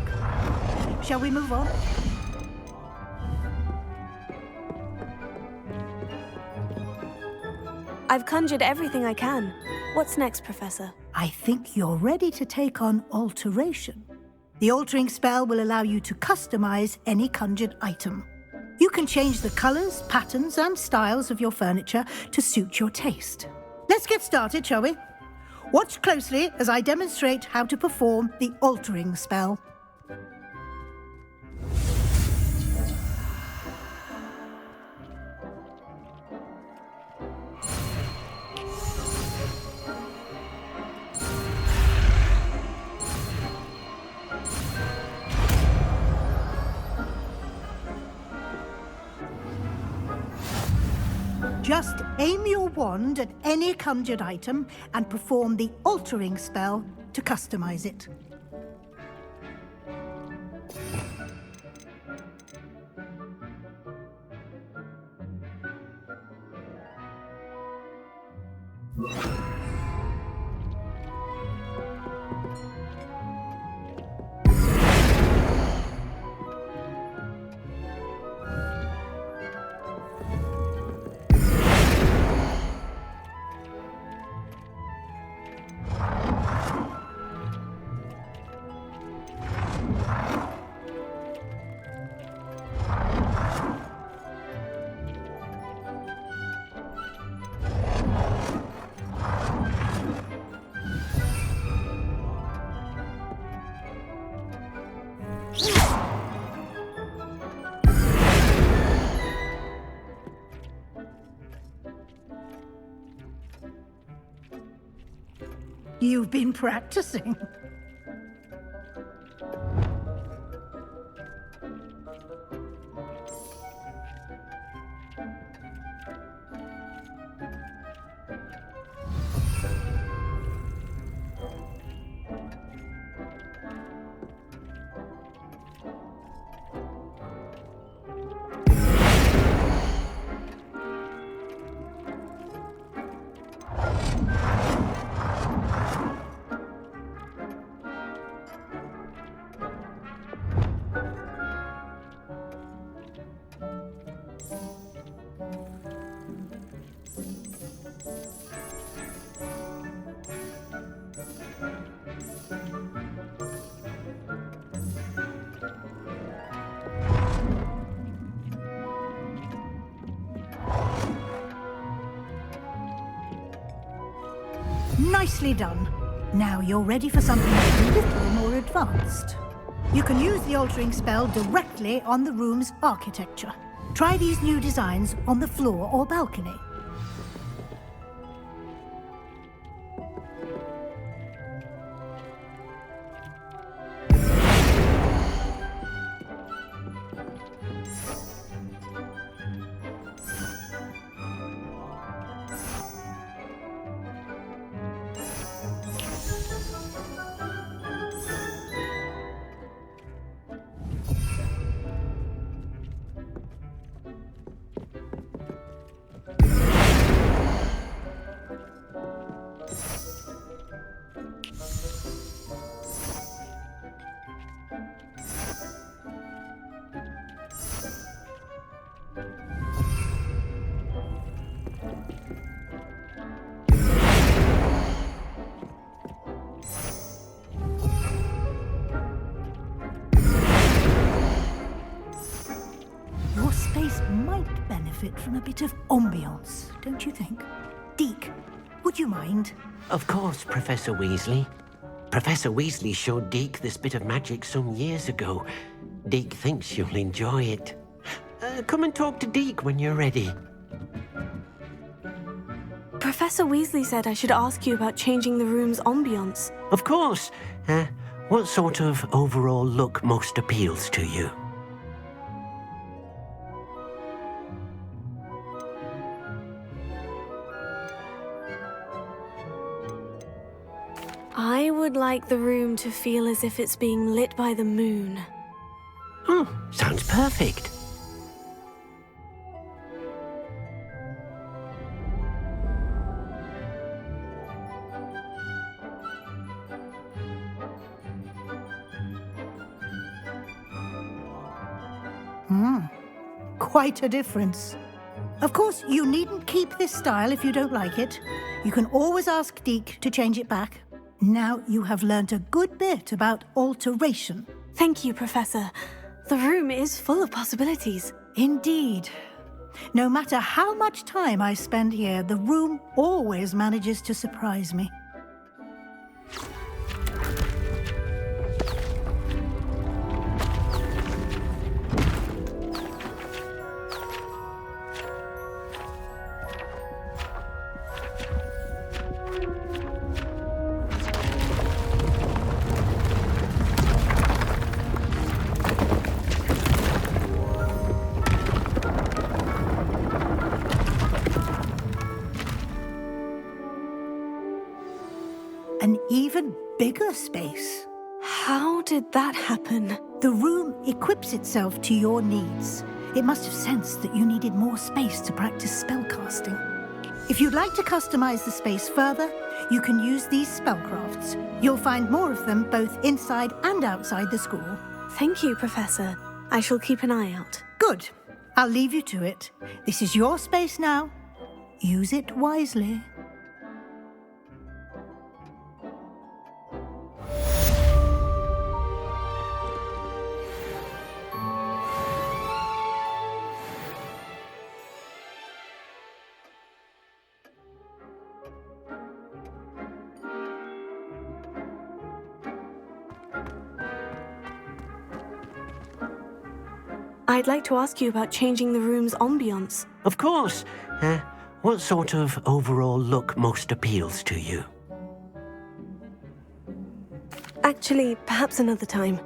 [SPEAKER 15] Shall we move on?
[SPEAKER 13] I've conjured everything I can. What's next, Professor?
[SPEAKER 15] I think you're ready to take on alteration. The altering spell will allow you to customize any conjured item. You can change the colors, patterns, and styles of your furniture to suit your taste. Let's get started, shall we? Watch closely as I demonstrate how to perform the altering spell. Just aim your wand at any conjured item and perform the altering spell to customize it. You've been practicing. Nicely done. Now you're ready for something a little more advanced. You can use the altering spell directly on the room's architecture. Try these new designs on the floor or balcony. From a bit of ambiance, don't you think? Deke, would you mind?
[SPEAKER 3] Of course, Professor Weasley. Professor Weasley showed Deke this bit of magic some years ago. Deke thinks you'll enjoy it. Come and talk to Deke when you're ready.
[SPEAKER 13] Professor Weasley said I should ask you about changing the room's ambience.
[SPEAKER 3] Of course. What sort of overall look most appeals to you?
[SPEAKER 13] I would like the room to feel as if it's being lit by the moon.
[SPEAKER 3] Oh, sounds perfect.
[SPEAKER 15] Quite a difference. Of course, you needn't keep this style if you don't like it. You can always ask Deke to change it back. Now you have learnt a good bit about alteration.
[SPEAKER 13] Thank you, Professor. The room is full of possibilities.
[SPEAKER 15] Indeed. No matter how much time I spend here, the room always manages to surprise me. An even bigger space.
[SPEAKER 13] How did that happen?
[SPEAKER 15] The room equips itself to your needs. It must have sensed that you needed more space to practice spellcasting. If you'd like to customize the space further, you can use these spellcrafts. You'll find more of them both inside and outside the school.
[SPEAKER 13] Thank you, Professor. I shall keep an eye out.
[SPEAKER 15] Good. I'll leave you to it. This is your space now. Use it wisely.
[SPEAKER 13] I'd like to ask you about changing the room's ambience.
[SPEAKER 3] Of course. What sort of overall look most appeals to you?
[SPEAKER 13] Actually, perhaps another time.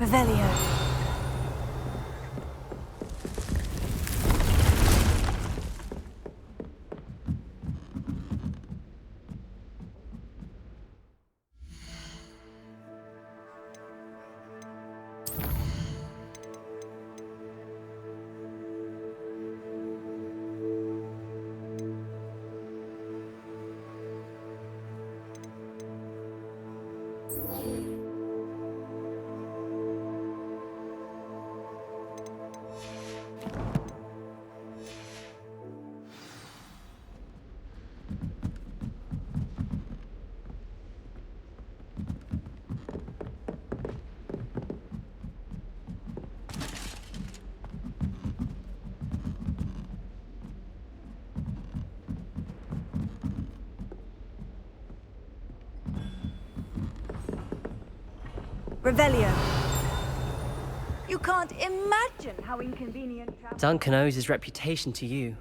[SPEAKER 2] Revelio. Revelio.
[SPEAKER 16] You can't imagine how inconvenient travel.
[SPEAKER 17] Duncan owes his reputation to you.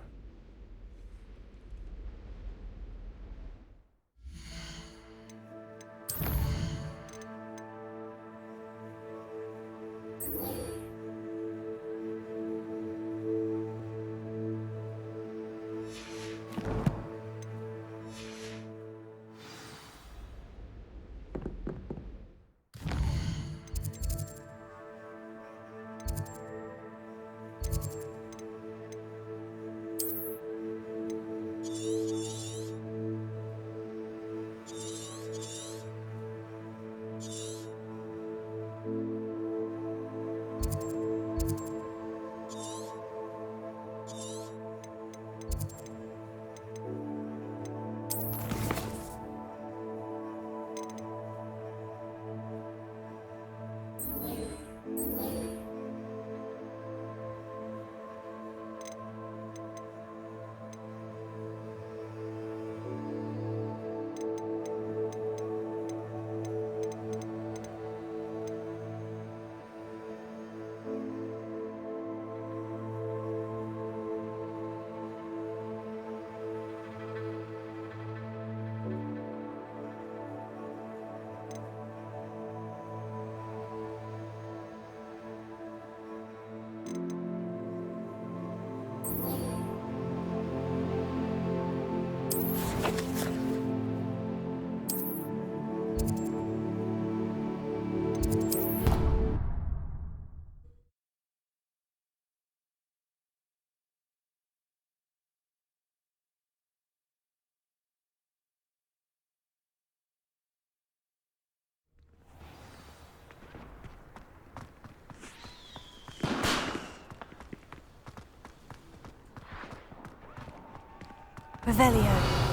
[SPEAKER 2] Revelio.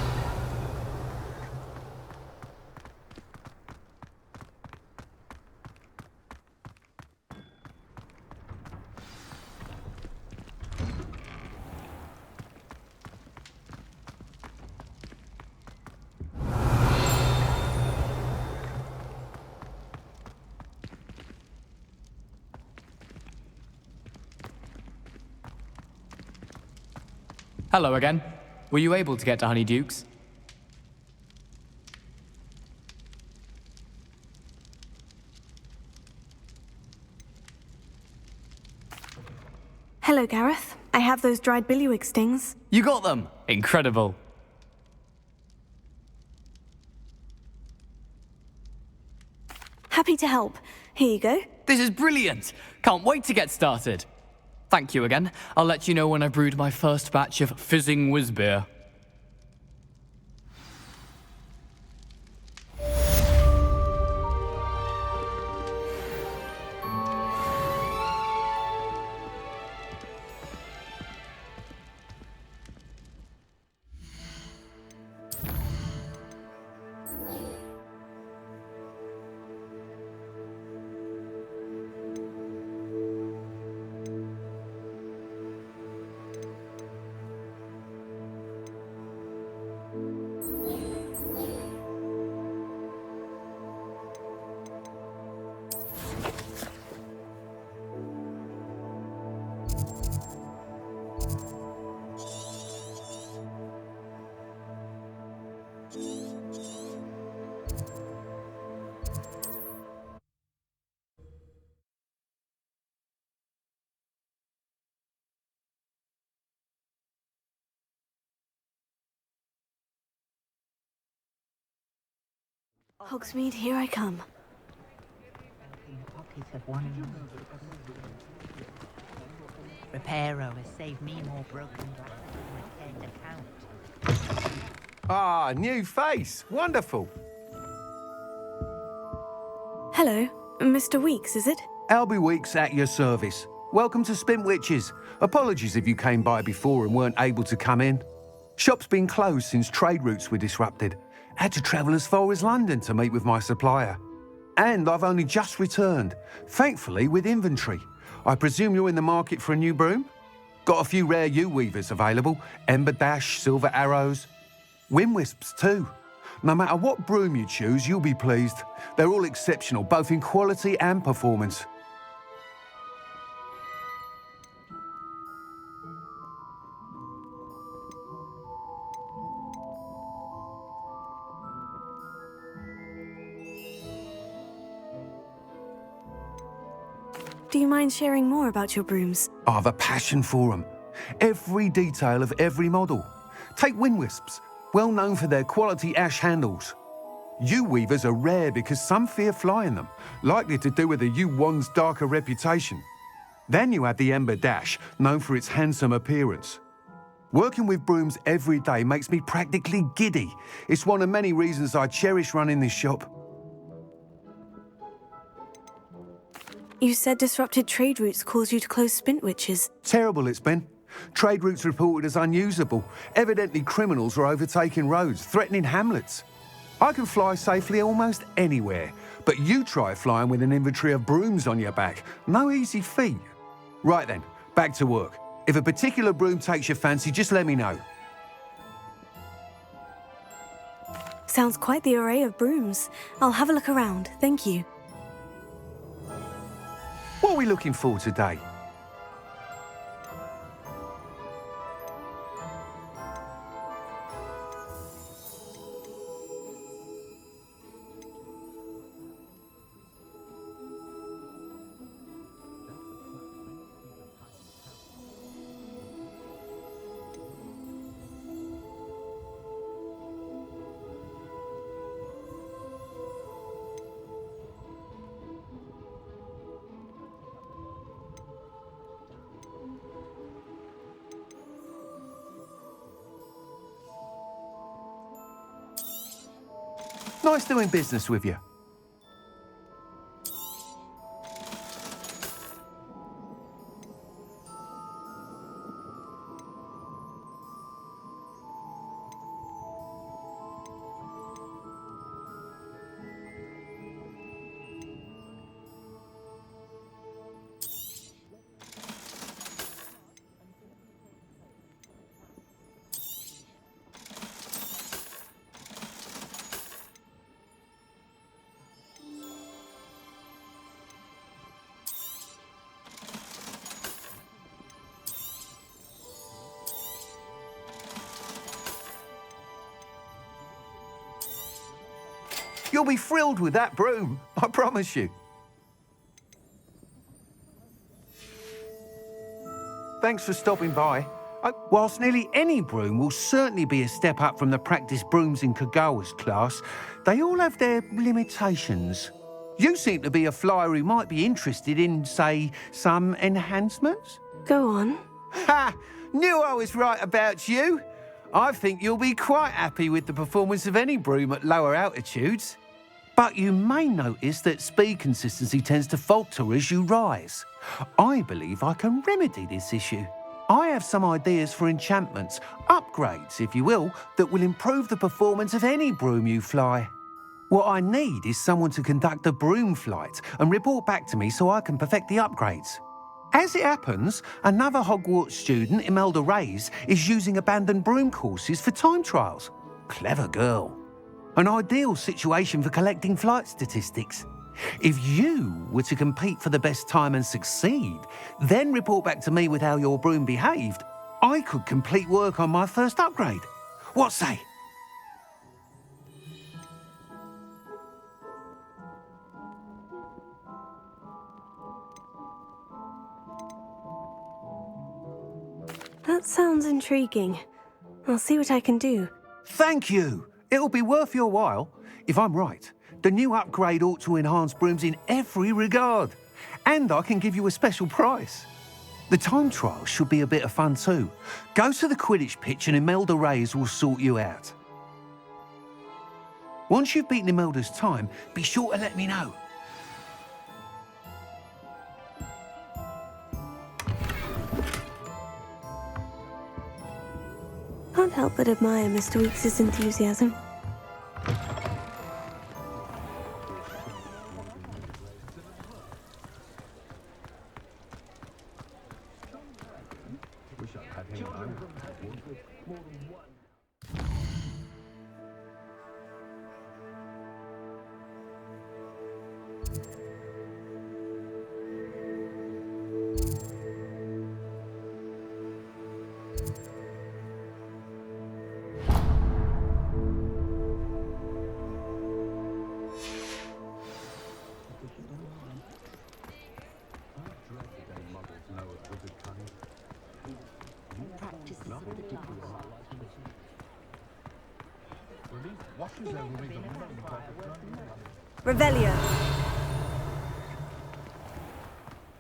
[SPEAKER 18] Hello again. Were you able to get to Honeyduke's?
[SPEAKER 2] Hello, Gareth. I have those dried billywig stings.
[SPEAKER 18] You got them! Incredible.
[SPEAKER 2] Happy to help. Here you go.
[SPEAKER 18] This is brilliant! Can't wait to get started. Thank you again. I'll let you know when I've brewed my first batch of fizzing whiz-beer.
[SPEAKER 2] Hogsmeade, here I come.
[SPEAKER 19] Reparo has saved me more broken dollars than a head account.
[SPEAKER 20] Ah, new face. Wonderful.
[SPEAKER 2] Hello, Mr. Weeks, is it?
[SPEAKER 20] Albie Weeks at your service. Welcome to Spintwitches. Apologies if you came by before and weren't able to come in. Shop's been closed since trade routes were disrupted. Had to travel as far as London to meet with my supplier. And I've only just returned, thankfully with inventory. I presume you're in the market for a new broom? Got a few rare U-weavers available. Ember Dash, Silver Arrows. Wind Wisps too. No matter what broom you choose, you'll be pleased. They're all exceptional, both in quality and performance.
[SPEAKER 2] Do you mind sharing more about your brooms?
[SPEAKER 20] I've a passion for them. Every detail of every model. Take Wind Wisps, well known for their quality ash handles. U-weavers are rare because some fear flying them, likely to do with the U-wand's darker reputation. Then you have the Ember Dash, known for its handsome appearance. Working with brooms every day makes me practically giddy. It's one of many reasons I cherish running this shop.
[SPEAKER 2] You said disrupted trade routes caused you to close Spintwitches.
[SPEAKER 20] Terrible it's been. Trade routes reported as unusable. Evidently criminals are overtaking roads, threatening hamlets. I can fly safely almost anywhere, but you try flying with an inventory of brooms on your back. No easy feat. Right then, back to work. If a particular broom takes your fancy, just let me know.
[SPEAKER 2] Sounds quite the array of brooms. I'll have a look around, thank you.
[SPEAKER 20] What are we looking for today? Nice doing business with you. You'll be thrilled with that broom, I promise you. Thanks for stopping by. Whilst nearly any broom will certainly be a step up from the practice brooms in Kagawa's class, they all have their limitations. You seem to be a flyer who might be interested in, say, some enhancements?
[SPEAKER 2] Go on.
[SPEAKER 20] Ha! Knew I was right about you. I think you'll be quite happy with the performance of any broom at lower altitudes. But you may notice that speed consistency tends to falter as you rise. I believe I can remedy this issue. I have some ideas for enchantments, upgrades, if you will, that will improve the performance of any broom you fly. What I need is someone to conduct a broom flight and report back to me so I can perfect the upgrades. As it happens, another Hogwarts student, Imelda Reyes, is using abandoned broom courses for time trials. Clever girl. An ideal situation for collecting flight statistics. If you were to compete for the best time and succeed, then report back to me with how your broom behaved, I could complete work on my first upgrade. What say?
[SPEAKER 2] That sounds intriguing. I'll see what I can do.
[SPEAKER 20] Thank you. It'll be worth your while. If I'm right, The new upgrade ought to enhance brooms in every regard. And I can give you a special price. The time trial should be a bit of fun too. Go to the Quidditch pitch and Imelda Reyes will sort you out. Once you've beaten Imelda's time, be sure to let me know.
[SPEAKER 13] Can't help but admire Mr. Weeks' enthusiasm.
[SPEAKER 2] Revelio.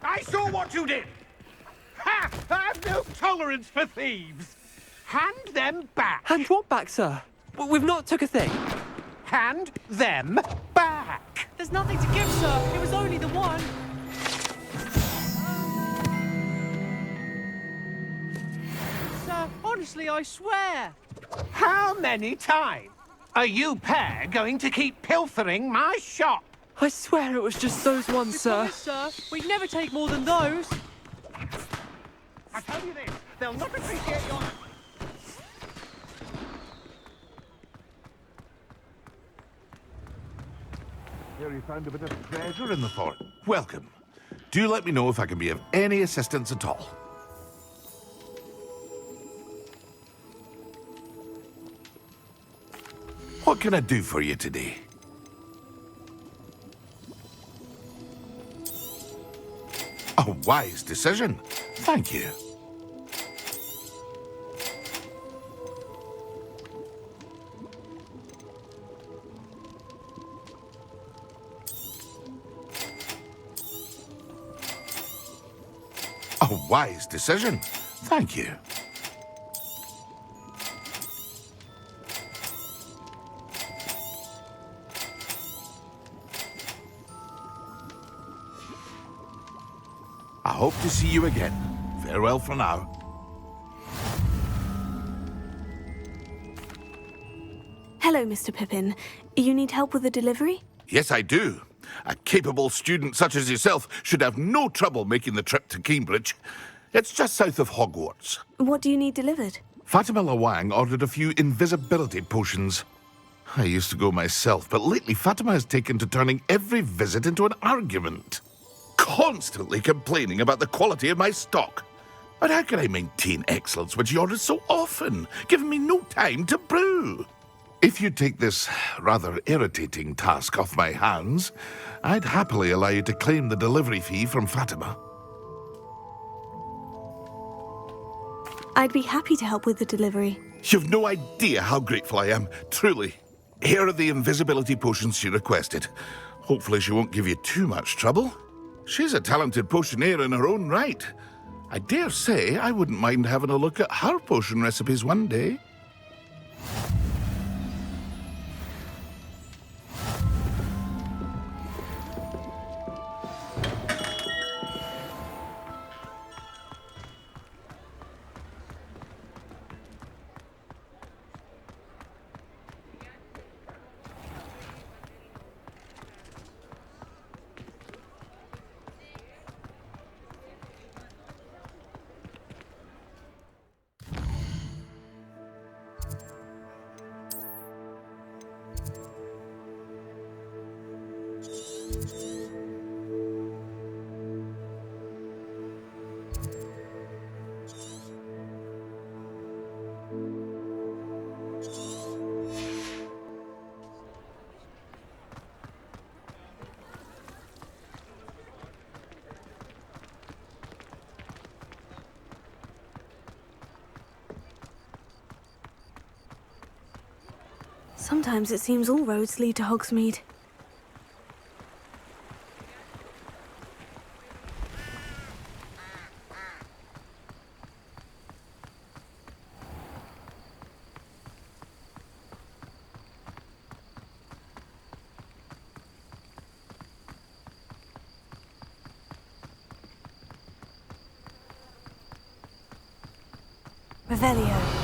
[SPEAKER 21] I saw what you did! Ha! I have no tolerance for thieves! Hand them back!
[SPEAKER 12] Hand what back, sir? We've not took a thing.
[SPEAKER 21] Hand them back!
[SPEAKER 16] There's nothing to give, sir. It was only the one. Sir, honestly, I swear.
[SPEAKER 21] How many times are you pair going to keep pilfering my shop?
[SPEAKER 12] I swear it was just those ones, sir.
[SPEAKER 16] Promise, sir. We'd never take more than those.
[SPEAKER 21] I tell you this, they'll not appreciate your...
[SPEAKER 22] Here you found a bit of treasure in the forest. Welcome. Do let me know if I can be of any assistance at all. What can I do for you today? A wise decision. Thank you. A wise decision. Thank you. I hope to see you again. Farewell for now.
[SPEAKER 13] Hello, Mr. Pippin. You need help with the delivery?
[SPEAKER 22] Yes, I do. A capable student such as yourself should have no trouble making the trip to Cambridge. It's just south of Hogwarts.
[SPEAKER 13] What do you need delivered?
[SPEAKER 22] Fatima Lawang ordered a few invisibility potions. I used to go myself, but lately Fatima has taken to turning every visit into an argument. Constantly complaining about the quality of my stock. But how can I maintain excellence when she orders so often, giving me no time to brew? If you take this rather irritating task off my hands, I'd happily allow you to claim the delivery fee from Fatima.
[SPEAKER 13] I'd be happy to help with the delivery.
[SPEAKER 22] You've no idea how grateful I am, truly. Here are the invisibility potions she requested. Hopefully she won't give you too much trouble. She's a talented potioneer in her own right. I dare say I wouldn't mind having a look at her potion recipes one day.
[SPEAKER 13] Sometimes it seems all roads lead to Hogsmeade.
[SPEAKER 2] Revelio.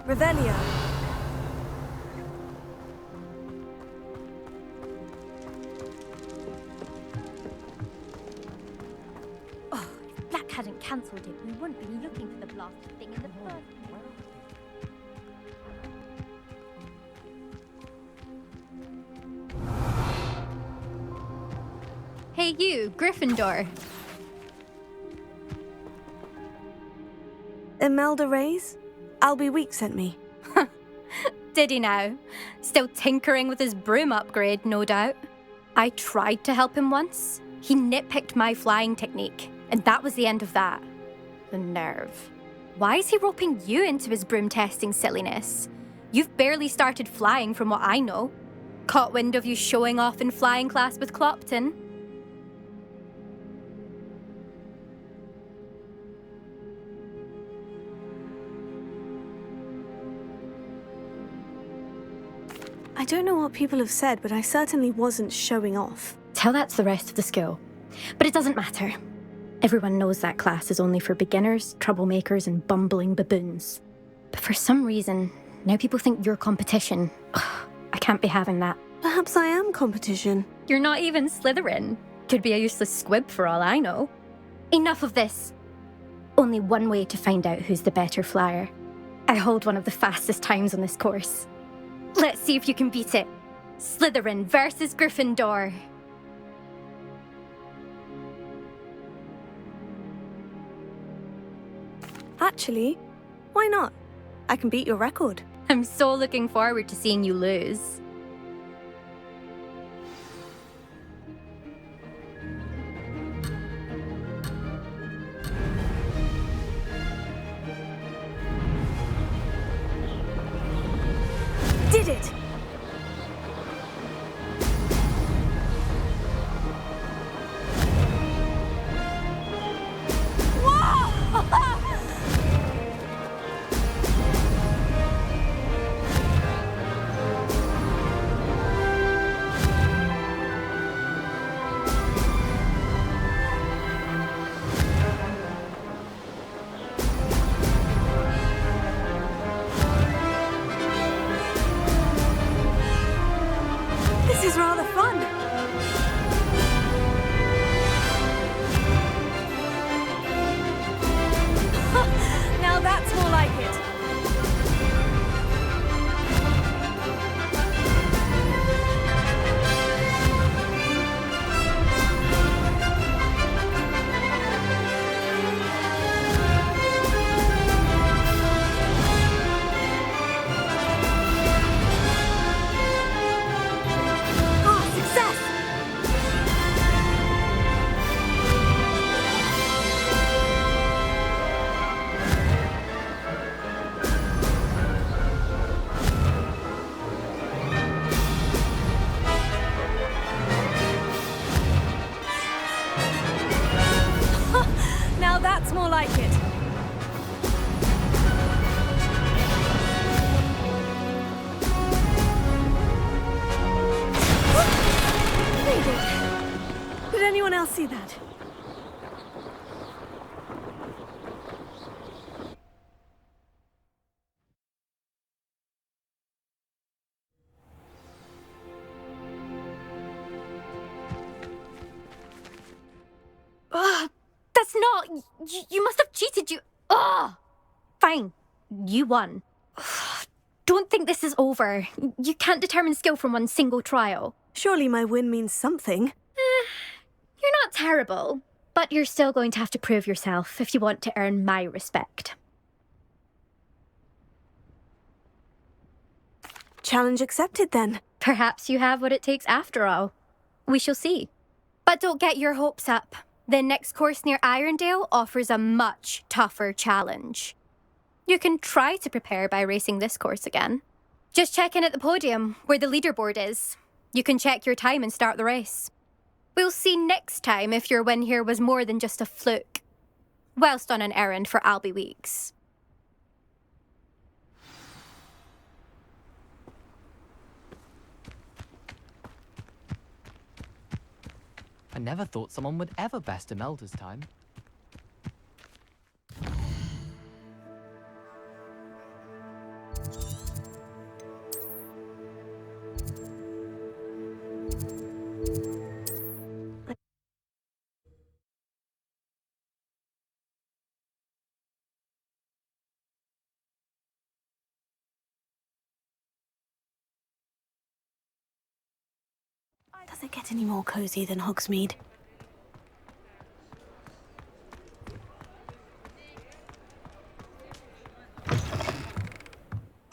[SPEAKER 2] Revelio.
[SPEAKER 8] Oh, if Black hadn't cancelled it, we wouldn't be looking for the blasted thing in the first place.
[SPEAKER 1] Hey you, Gryffindor.
[SPEAKER 2] Imelda Reyes? Albie Week sent me.
[SPEAKER 1] Did he now? Still tinkering with his broom upgrade, no doubt. I tried to help him once. He nitpicked my flying technique, and that was the end of that. The nerve. Why is he roping you into his broom testing silliness? You've barely started flying from what I know. Caught wind of you showing off in flying class with Clopton.
[SPEAKER 2] I don't know what people have said, but I certainly wasn't showing off.
[SPEAKER 1] Tell that to the rest of the school. But it doesn't matter. Everyone knows that class is only for beginners, troublemakers, and bumbling baboons. But for some reason, now people think you're competition. Ugh, I can't be having that.
[SPEAKER 2] Perhaps I am competition.
[SPEAKER 1] You're not even Slytherin. Could be a useless squib for all I know. Enough of this. Only one way to find out who's the better flyer. I hold one of the fastest times on this course. Let's see if you can beat it. Slytherin versus Gryffindor.
[SPEAKER 2] Actually, why not? I can beat your record.
[SPEAKER 1] I'm so looking forward to seeing you lose.
[SPEAKER 2] Did it!
[SPEAKER 6] more like it.
[SPEAKER 13] They did. Did anyone else see that?
[SPEAKER 1] That's not... You must have cheated, you... Ugh! Fine. You won. Don't think this is over. You can't determine skill from one single trial.
[SPEAKER 13] Surely my win means something.
[SPEAKER 1] You're not terrible, but you're still going to have to prove yourself if you want to earn my respect.
[SPEAKER 13] Challenge accepted, then.
[SPEAKER 1] Perhaps you have what it takes after all. We shall see. But don't get your hopes up. The next course near Irondale offers a much tougher challenge. You can try to prepare by racing this course again. Just check in at the podium, where the leaderboard is. You can check your time and start the race. We'll see next time if your win here was more than just a fluke, whilst on an errand for Albie Weeks.
[SPEAKER 18] I never thought someone would ever best Imelda's time.
[SPEAKER 13] Does it get any more cozy than Hogsmeade?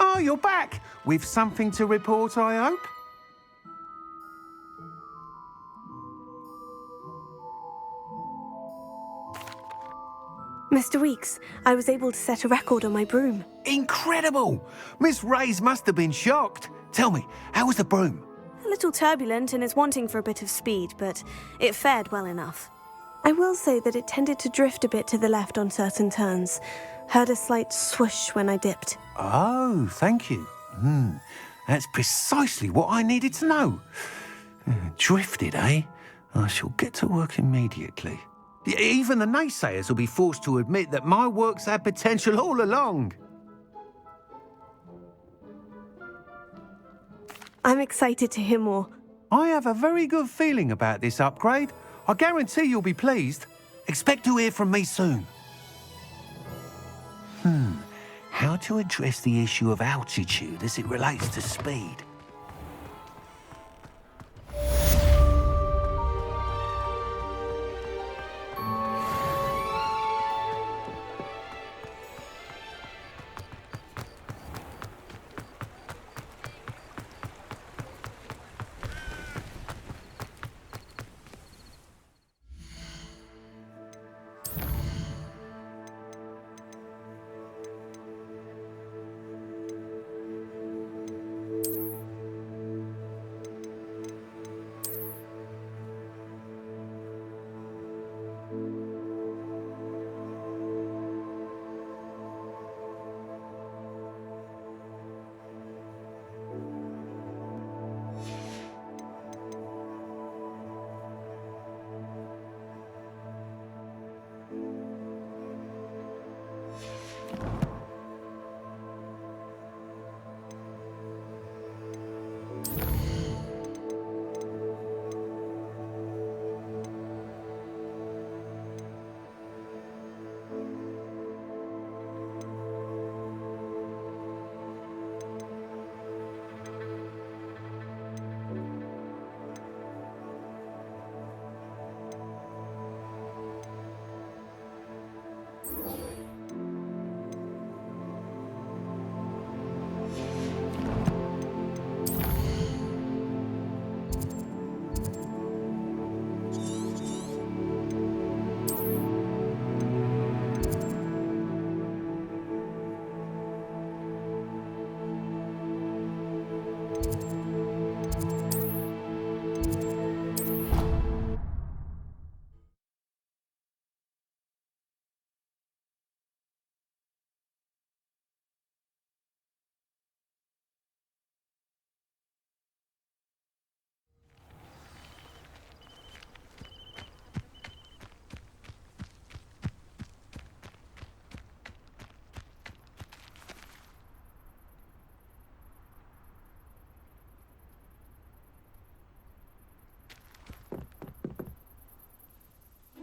[SPEAKER 20] Oh, you're back! With something to report, I hope?
[SPEAKER 13] Mr. Weeks, I was able to set a record on my broom.
[SPEAKER 20] Incredible! Miss Ray's must have been shocked. Tell me, how was the broom?
[SPEAKER 13] A little turbulent and is wanting for a bit of speed, but it fared well enough. I will say that it tended to drift a bit to the left on certain turns. Heard a slight swoosh when I dipped.
[SPEAKER 20] Oh, thank you. That's precisely what I needed to know. Drifted, eh? I shall get to work immediately. Even the naysayers will be forced to admit that my work's had potential all along.
[SPEAKER 13] I'm excited to hear more.
[SPEAKER 20] I have a very good feeling about this upgrade. I guarantee you'll be pleased. Expect to hear from me soon. How to address the issue of altitude as it relates to speed?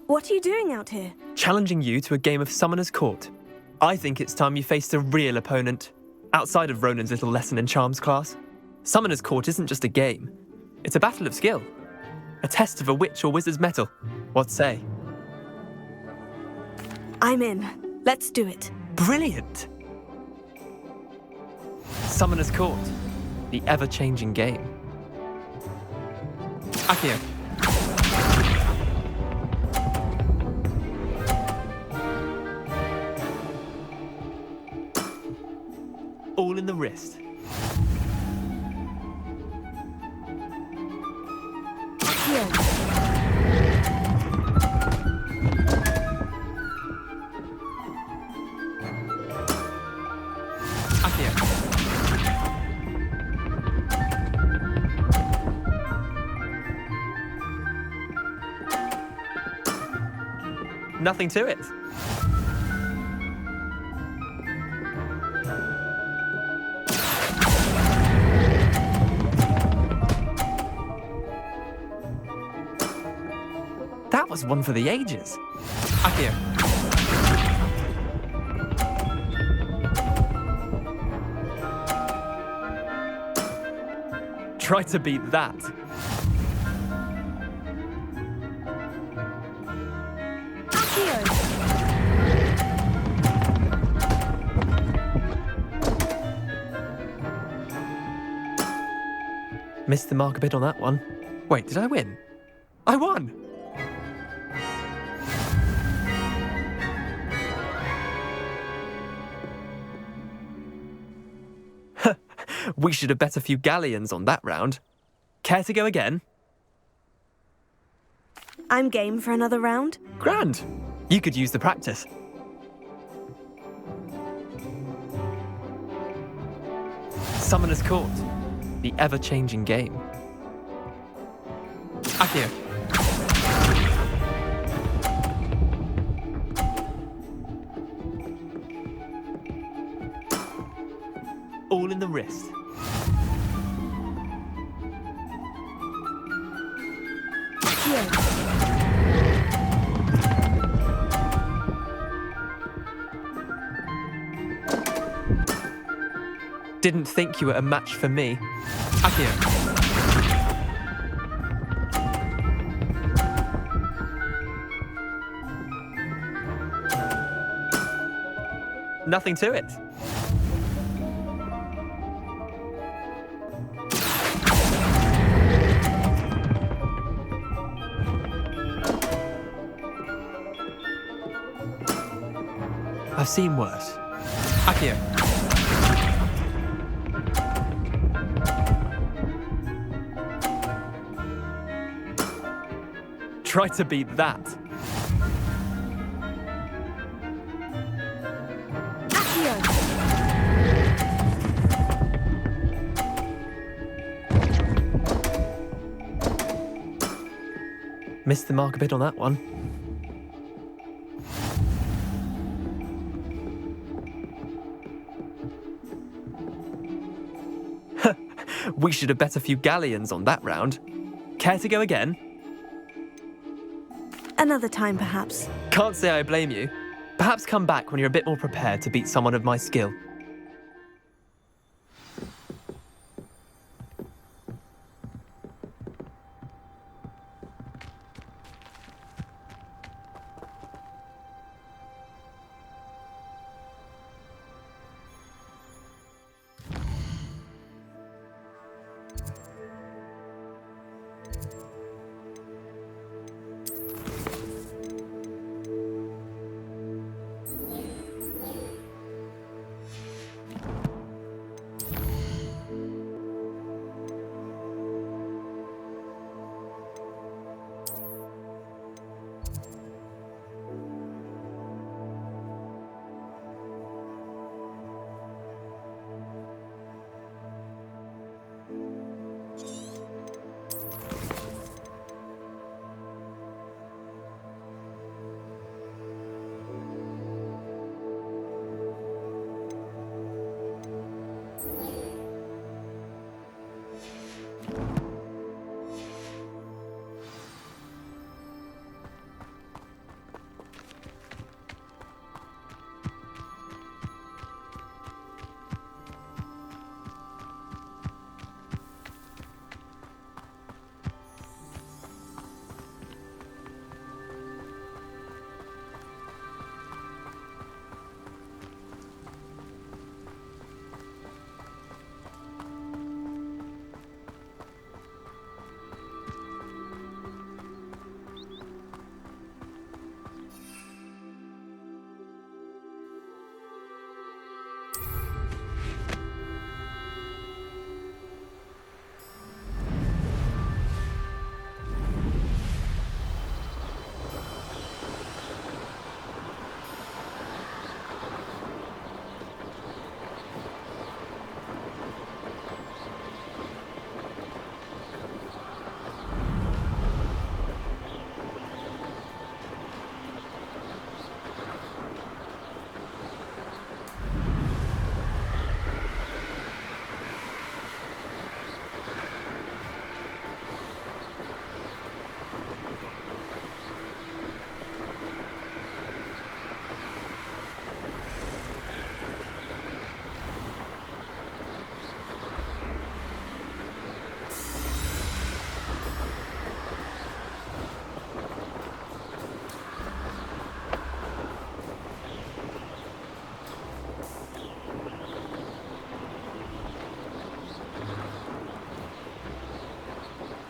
[SPEAKER 13] What are you doing out here?
[SPEAKER 4] Challenging you to a game of Summoner's Court. I think it's time you faced a real opponent, outside of Ronan's little lesson in charms class. Summoner's Court isn't just a game. It's a battle of skill. A test of a witch or wizard's mettle. What say?
[SPEAKER 13] I'm in. Let's do it.
[SPEAKER 4] Brilliant! Summoner's Court. The ever-changing game. Akio. All in the wrist. Nothing to it. That was one for the ages. Akio. Try to beat that. Missed the mark a bit on that one. Wait, did I win? I won! We should have bet a few galleons on that round. Care to go again?
[SPEAKER 13] I'm game for another round.
[SPEAKER 4] Grand! You could use the practice. Summoner's Court. The ever-changing game. Akio. All in the wrist. Didn't think you were a match for me. Akio. Nothing to it. I've seen worse. Akio. Try to beat that. Missed the mark a bit on that one. We should have bet a few galleons on that round. Care to go again?
[SPEAKER 13] Another time, perhaps.
[SPEAKER 4] Can't say I blame you. Perhaps come back when you're a bit more prepared to beat someone of my skill.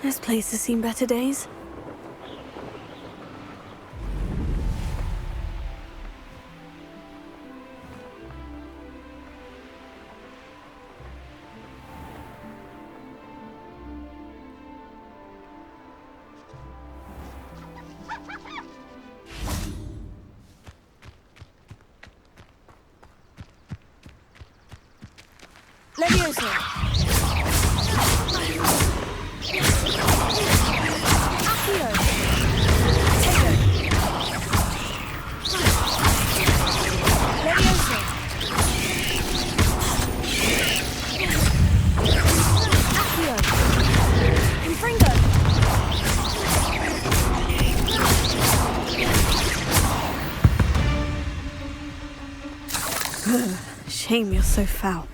[SPEAKER 13] This place has seen better days. Shame you're so foul.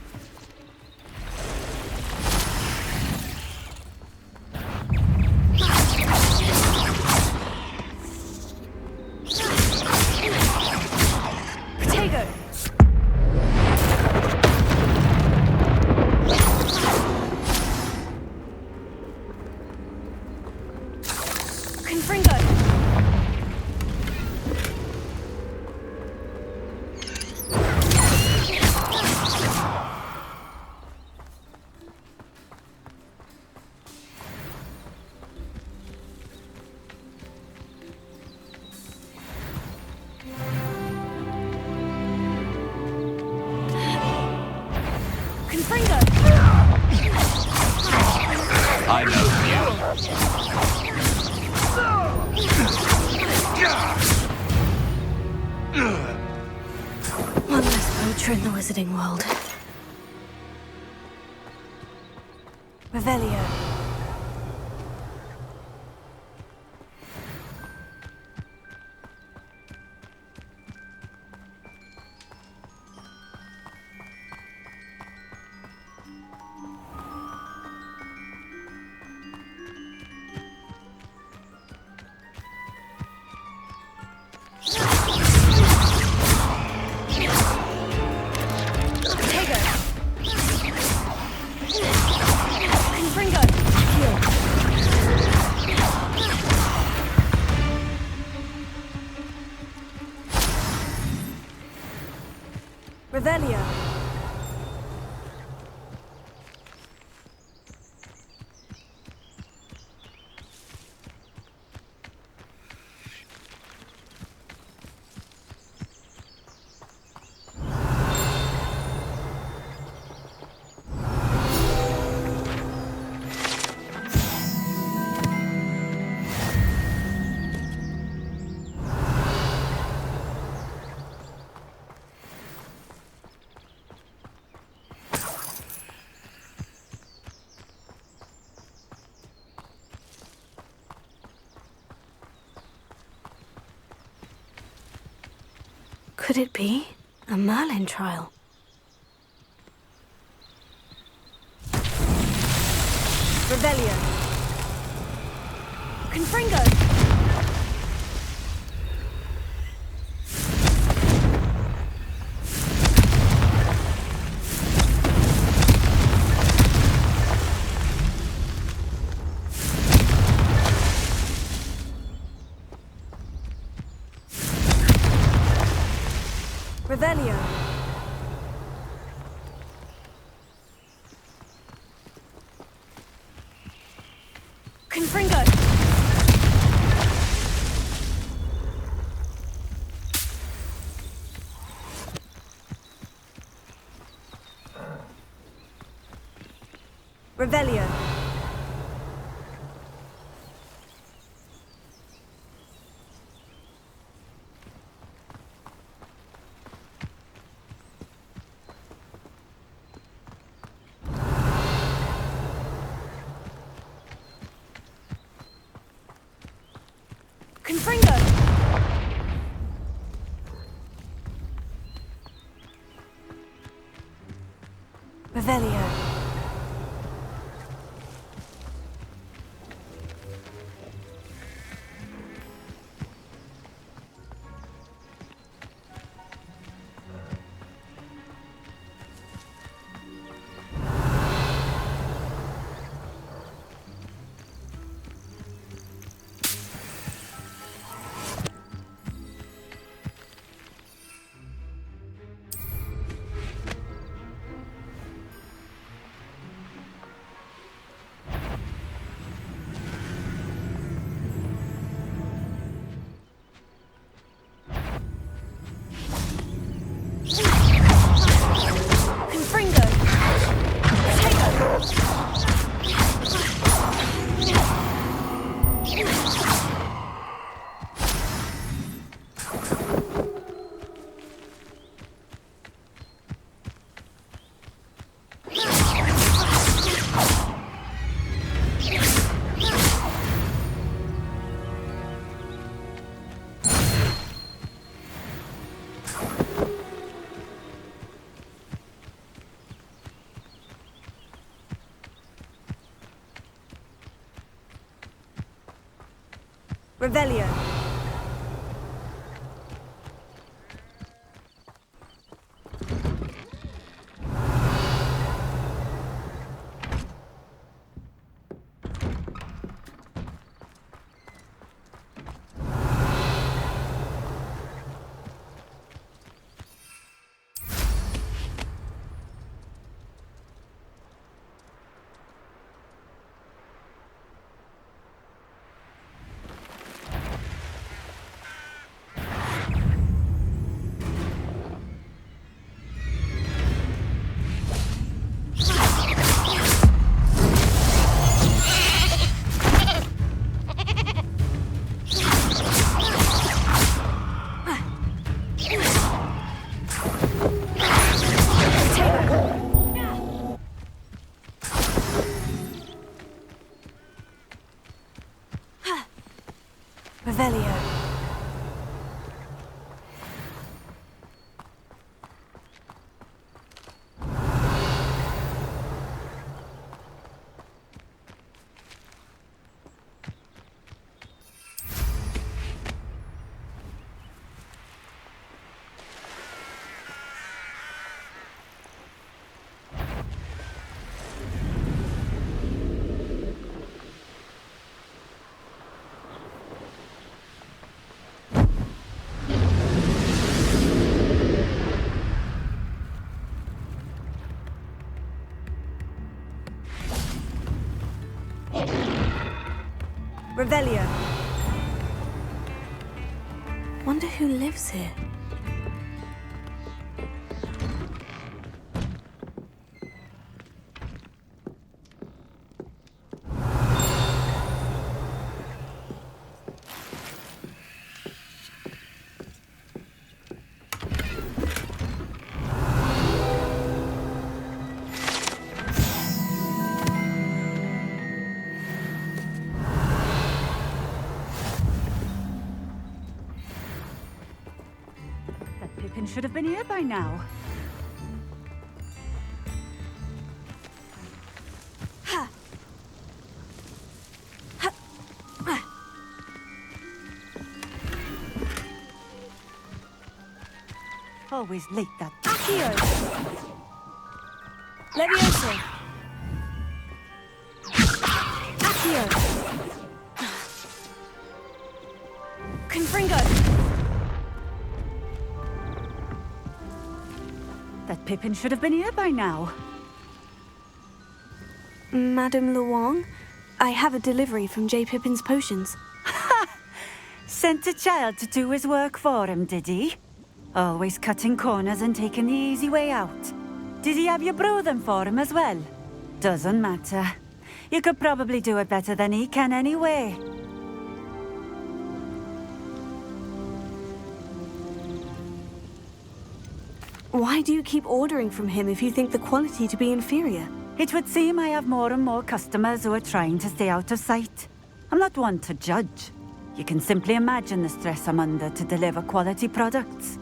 [SPEAKER 18] I know you.
[SPEAKER 13] One less poacher in the wizarding world. Revelio. Revelio. Could it be a Merlin trial? Revelio. Confringo. Revelio. Confringo. Revelio. Confringo. Revelio. Revelio. Revelio. Revelio. Wonder who lives here.
[SPEAKER 7] Pippin should have been here by now. Always late, that.
[SPEAKER 13] Accio. Leviosa. Accio. Confringo.
[SPEAKER 7] That Pippin should have been here by now.
[SPEAKER 13] Madame Luong, I have a delivery from J. Pippin's Potions.
[SPEAKER 7] Ha! Sent a child to do his work for him, did he? Always cutting corners and taking the easy way out. Did he have you brew them for him as well? Doesn't matter. You could probably do it better than he can anyway.
[SPEAKER 13] Why do you keep ordering from him if you think the quality to be inferior?
[SPEAKER 7] It would seem I have more and more customers who are trying to stay out of sight. I'm not one to judge. You can simply imagine the stress I'm under to deliver quality products.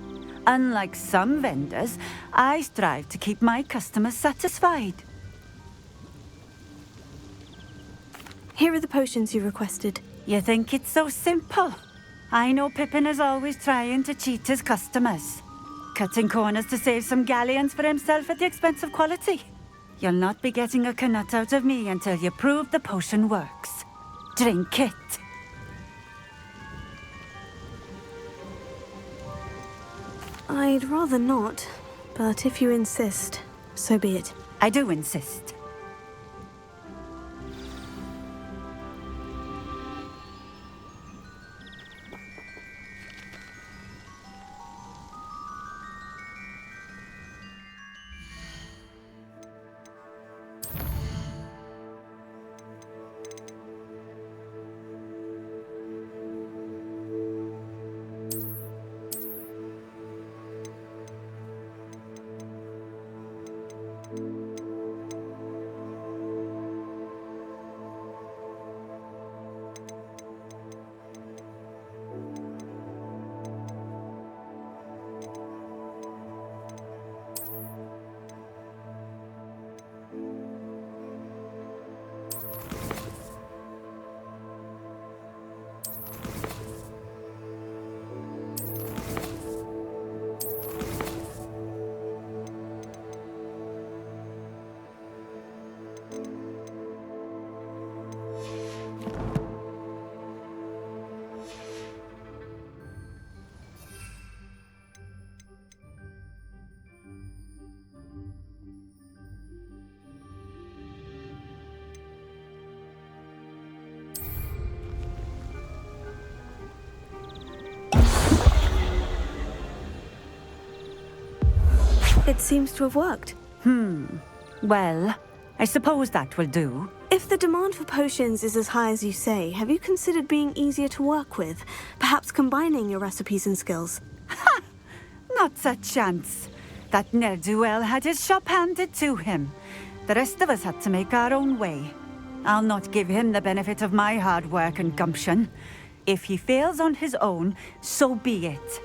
[SPEAKER 7] Unlike some vendors, I strive to keep my customers satisfied.
[SPEAKER 13] Here are the potions you requested.
[SPEAKER 7] You think it's so simple? I know Pippin is always trying to cheat his customers. Cutting corners to save some galleons for himself at the expense of quality. You'll not be getting a canut out of me until you prove the potion works. Drink it.
[SPEAKER 13] I'd rather not, but if you insist, so be it.
[SPEAKER 7] I do insist.
[SPEAKER 13] It seems to have worked.
[SPEAKER 7] Well, I suppose that will do.
[SPEAKER 13] If the demand for potions is as high as you say, have you considered being easier to work with? Perhaps combining your recipes and skills?
[SPEAKER 7] Not a chance. That ne'er-do-well had his shop handed to him. The rest of us had to make our own way. I'll not give him the benefit of my hard work and gumption. If he fails on his own, so be it.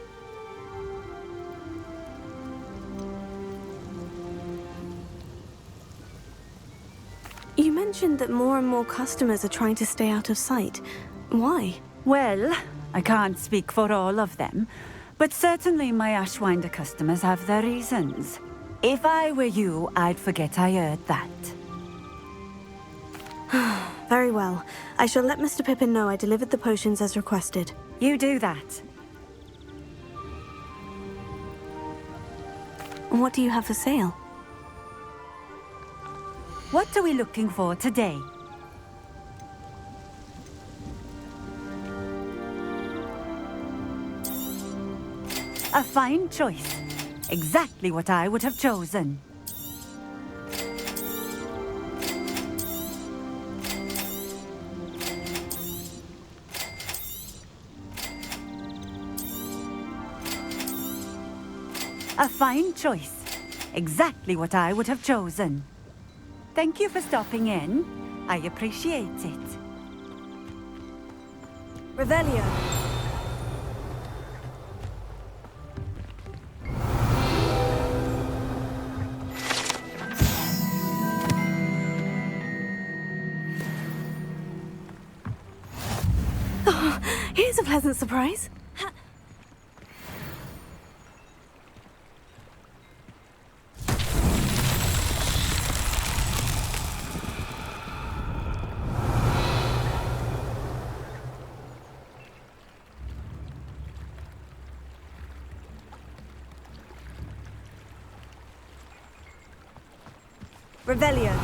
[SPEAKER 13] You mentioned that more and more customers are trying to stay out of sight. Why?
[SPEAKER 7] Well, I can't speak for all of them, but certainly my Ashwinder customers have their reasons. If I were you, I'd forget I heard that.
[SPEAKER 13] Very well. I shall let Mr. Pippin know I delivered the potions as requested.
[SPEAKER 7] You do that.
[SPEAKER 13] What do you have for sale?
[SPEAKER 7] What are we looking for today? A fine choice. Exactly what I would have chosen. A fine choice. Exactly what I would have chosen. Thank you for stopping in. I appreciate it.
[SPEAKER 13] Revelio. Oh, here's a pleasant surprise. Revelio.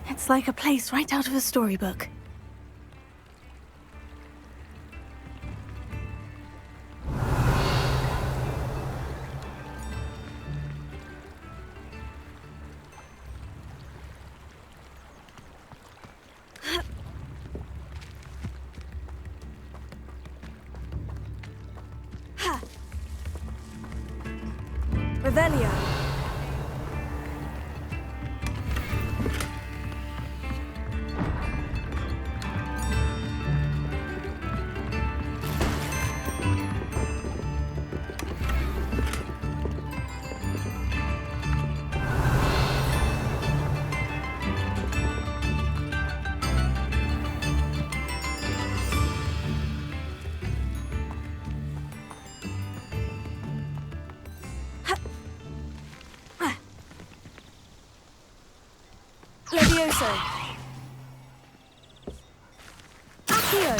[SPEAKER 13] It's like a place right out of a storybook. Revelio. Levioso. Accio.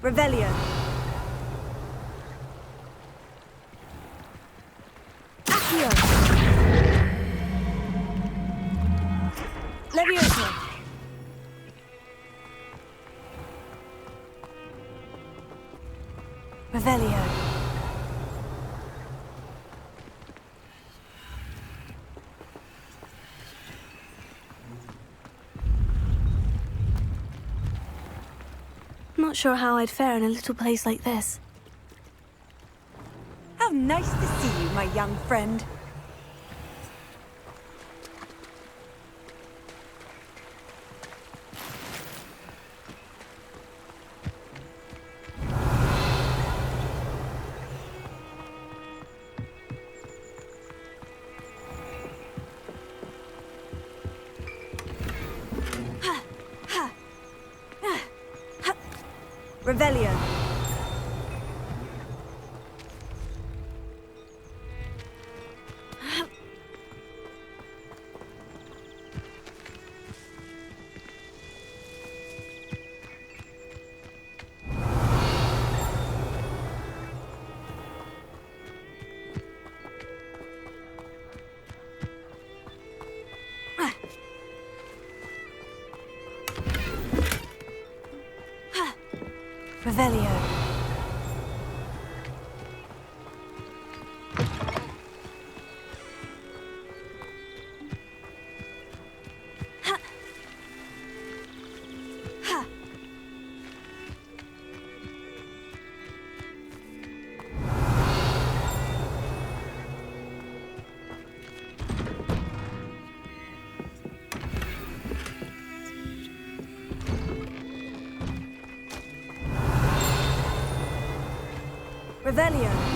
[SPEAKER 13] Revelio. Accio. Levioso. Revelio. Not sure how I'd fare in a little place like this.
[SPEAKER 7] How nice to see you, my young friend.
[SPEAKER 13] Revelio. Revelio. Revelio.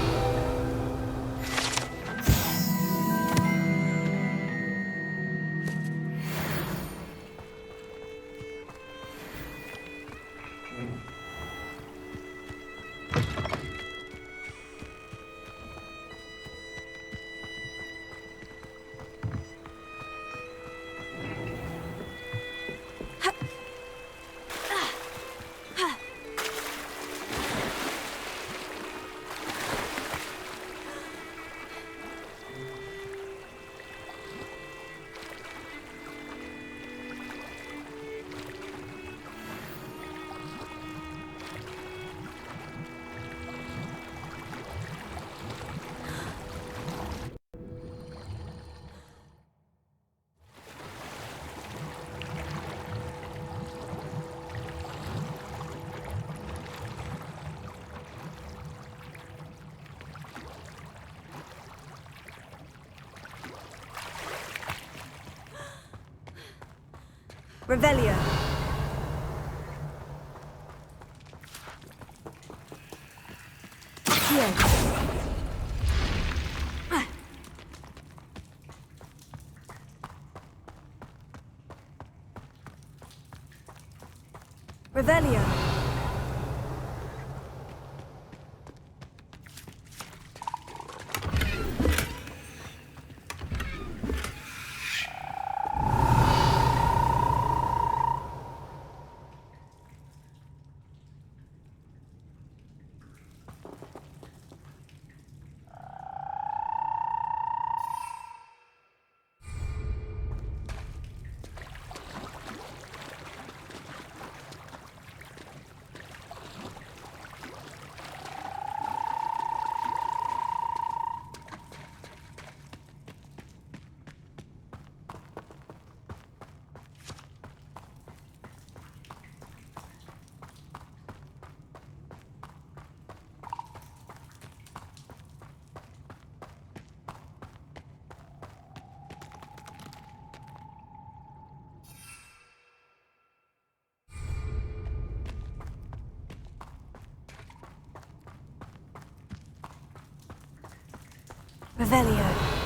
[SPEAKER 13] Revelio. Here. Revelio. Revelio.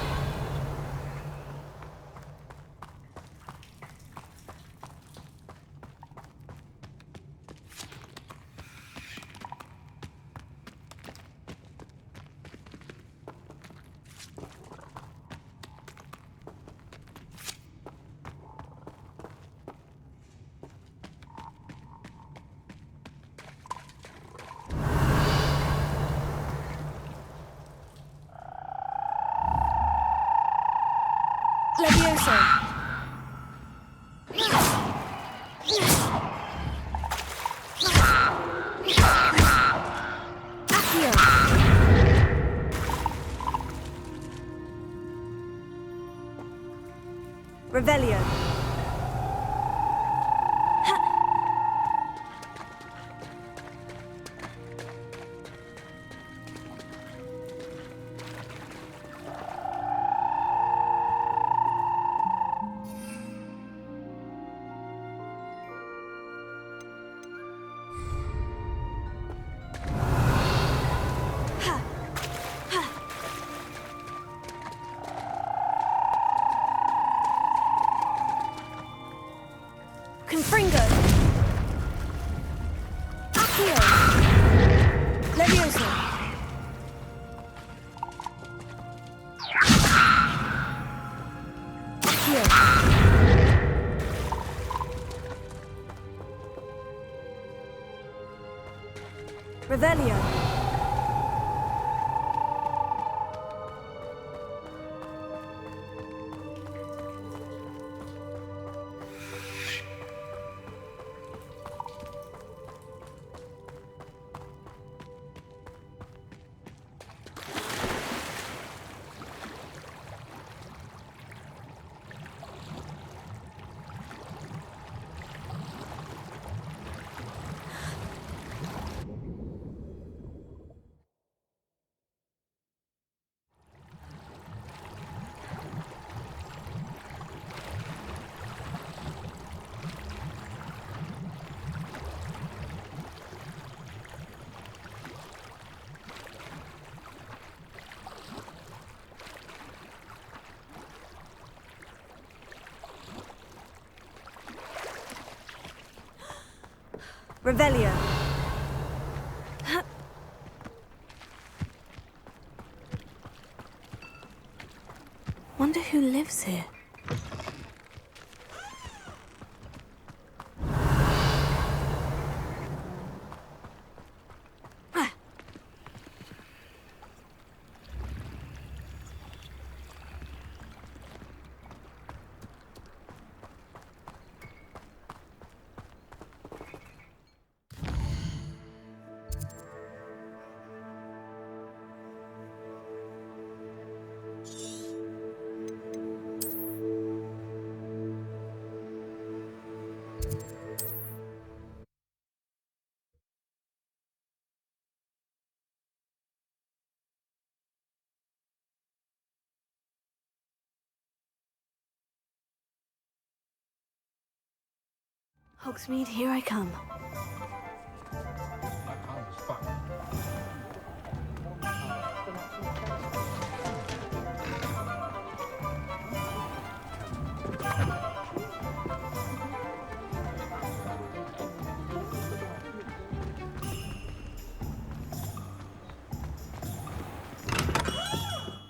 [SPEAKER 13] Levioso. Accio. Revelio. Revelio. Revelio. Wonder who lives here. Hogsmeade, here I come.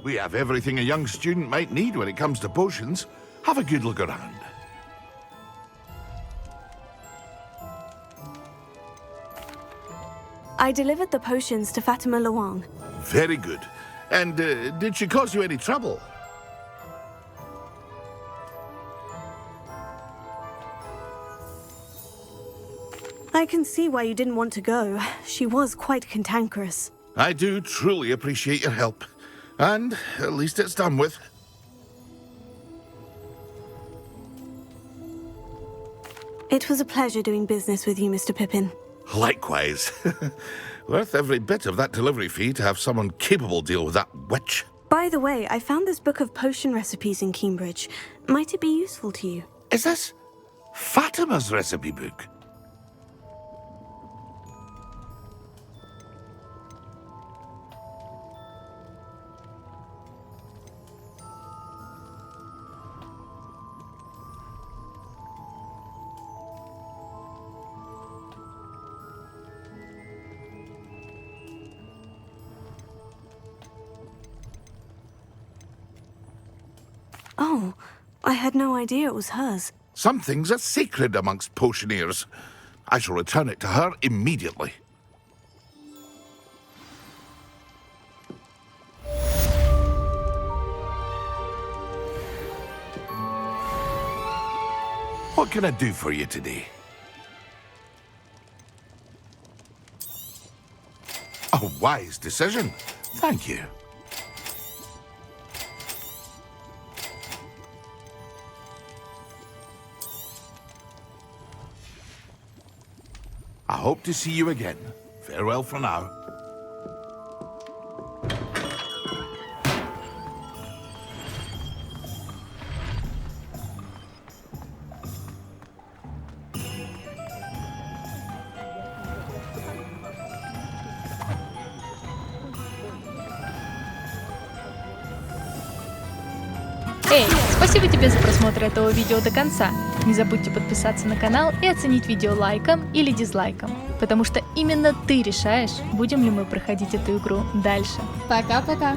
[SPEAKER 22] We have everything a young student might need when it comes to potions. Have a good look around.
[SPEAKER 13] I delivered the potions to Fatima Luang.
[SPEAKER 22] Very good. And did she cause you any trouble?
[SPEAKER 13] I can see why you didn't want to go. She was quite cantankerous.
[SPEAKER 22] I do truly appreciate your help. And at least it's done with.
[SPEAKER 13] It was a pleasure doing business with you, Mr. Pippin.
[SPEAKER 22] Likewise. Worth every bit of that delivery fee to have someone capable deal with that witch.
[SPEAKER 13] By the way, I found this book of potion recipes in Cambridge. Might it be useful to you?
[SPEAKER 22] Is this Fatima's recipe book?
[SPEAKER 13] Oh, I had no idea it was hers.
[SPEAKER 22] Some things are sacred amongst potioneers. I shall return it to her immediately. What can I do for you today? A wise decision. Thank you. I hope to see you again. Farewell for now.
[SPEAKER 9] Эй, спасибо тебе за просмотр этого видео до конца. Не забудьте подписаться на канал и оценить видео лайком или дизлайком, потому что именно ты решаешь, будем ли мы проходить эту игру дальше.
[SPEAKER 11] Пока-пока!